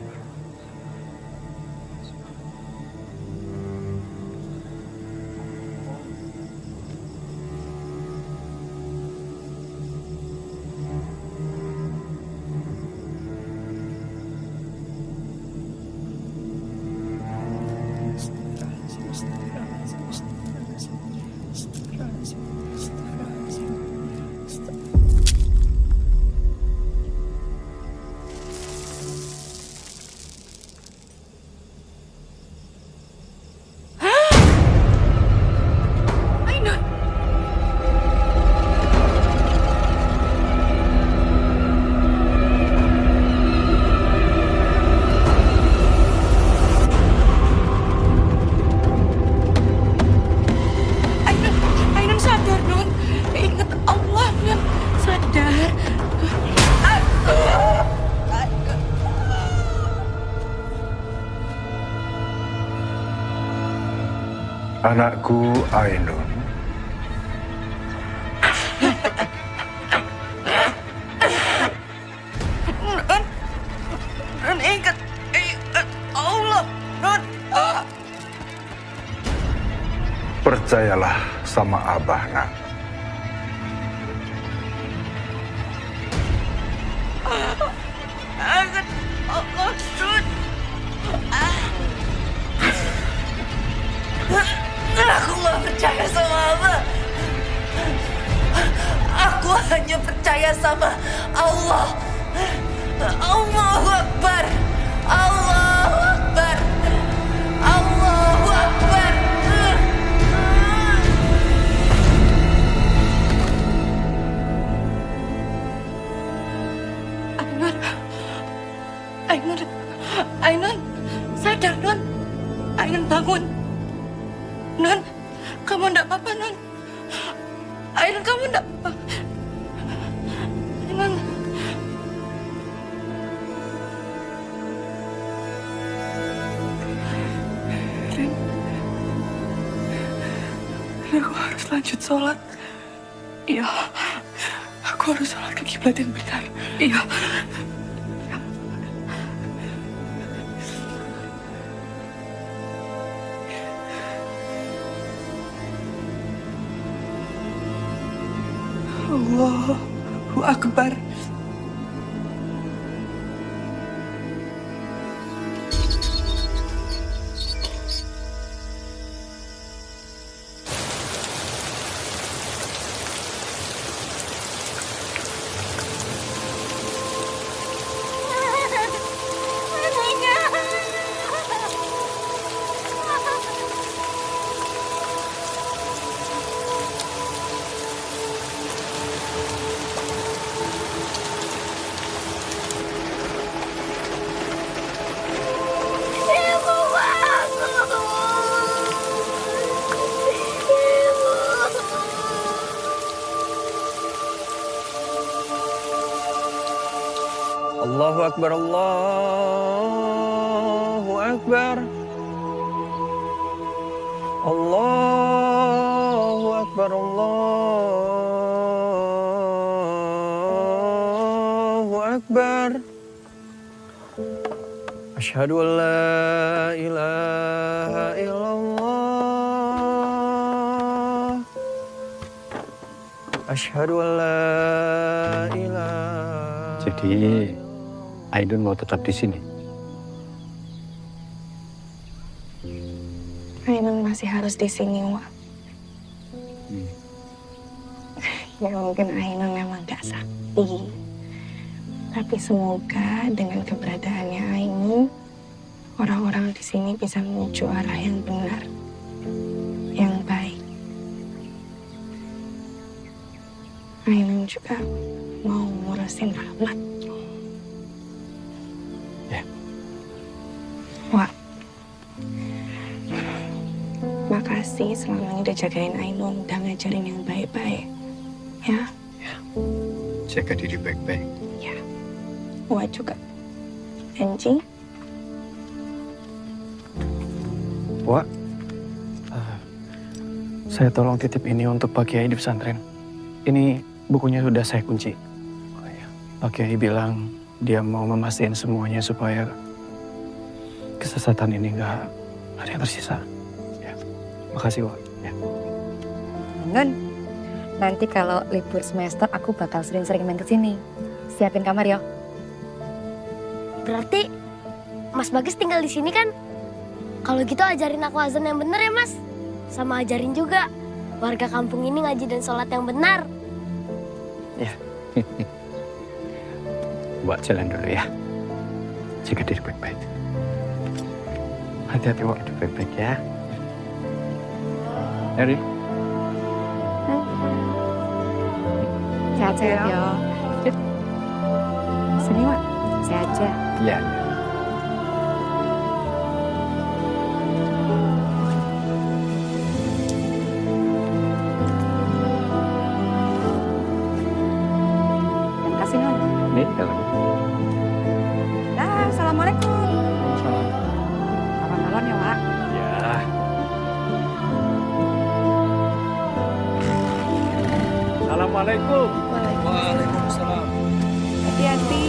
Ainun sadar, Nun. Ingat Allah, Nun. Sadar. Anakku Ainun, Nun, ingat Allah, Nun. percayalah sama Abah, nak. Ingat Allah, Nun. Aku gak percaya sama Abah. Aku hanya percaya sama Allah. Allahu Akbar. Allahu Akbar. Allahu Akbar. Ainun, sadar, Nun. Ainun bangun. Nun, kamu enggak apa-apa, Nun. Ainun, kamu enggak apa-apa. Ainun. Rin, aku harus lanjut sholat. Iya, aku Aku harus sholat ke kiblat yang benar. Iya. Allahu Akbar. Allahu Akbar, Allahu Akbar. Allahu Akbar, Allahu Akbar. Asyhadu an la ilaha illallah. Asyhadu an la ilaha. Jadi Ainun mau tetap di sini. Ainun masih harus di sini, Wak. Ya mungkin Ainun memang gak sakti. Tapi semoga dengan keberadaannya Ainun, orang-orang di sini bisa menuju arah yang benar, yang baik. Ainun juga mau ngurusin Rahmat. Wak, makasih selama ini udah jagain Ainun, udah ngajarin yang baik-baik. Ya? Jaga diri baik-baik. Ya. Wak juga. Anjing? Wak, saya tolong titip ini untuk Pak Kiai di pesantren. Ini bukunya sudah saya kunci. Pak Kiai bilang dia mau memastikan semuanya supaya kesesatan ini nggak ada yang tersisa. Ya. Makasih, Wak. Ya. Nun, nanti kalau libur semester aku bakal sering-sering main ke sini. Siapin kamar yo. Berarti Mas Bagas tinggal di sini kan? Kalau gitu ajarin aku azan yang benar ya, Mas. Sama ajarin juga warga kampung ini ngaji dan sholat yang benar. Ya. Buat jalan dulu ya. Jaga diri baik-baik. Hati-hati, Wak. Hidup baik-baik ya. Eri. Sehat-sehat yo. Sini, Wak. Saya aja. Iya. Terima kasih, Nun. Nih, dalam. Dah, assalamualaikum. Malam-malam ya, Wak. Ya. Assalamualaikum. Waalaikumsalam. Hati-hati.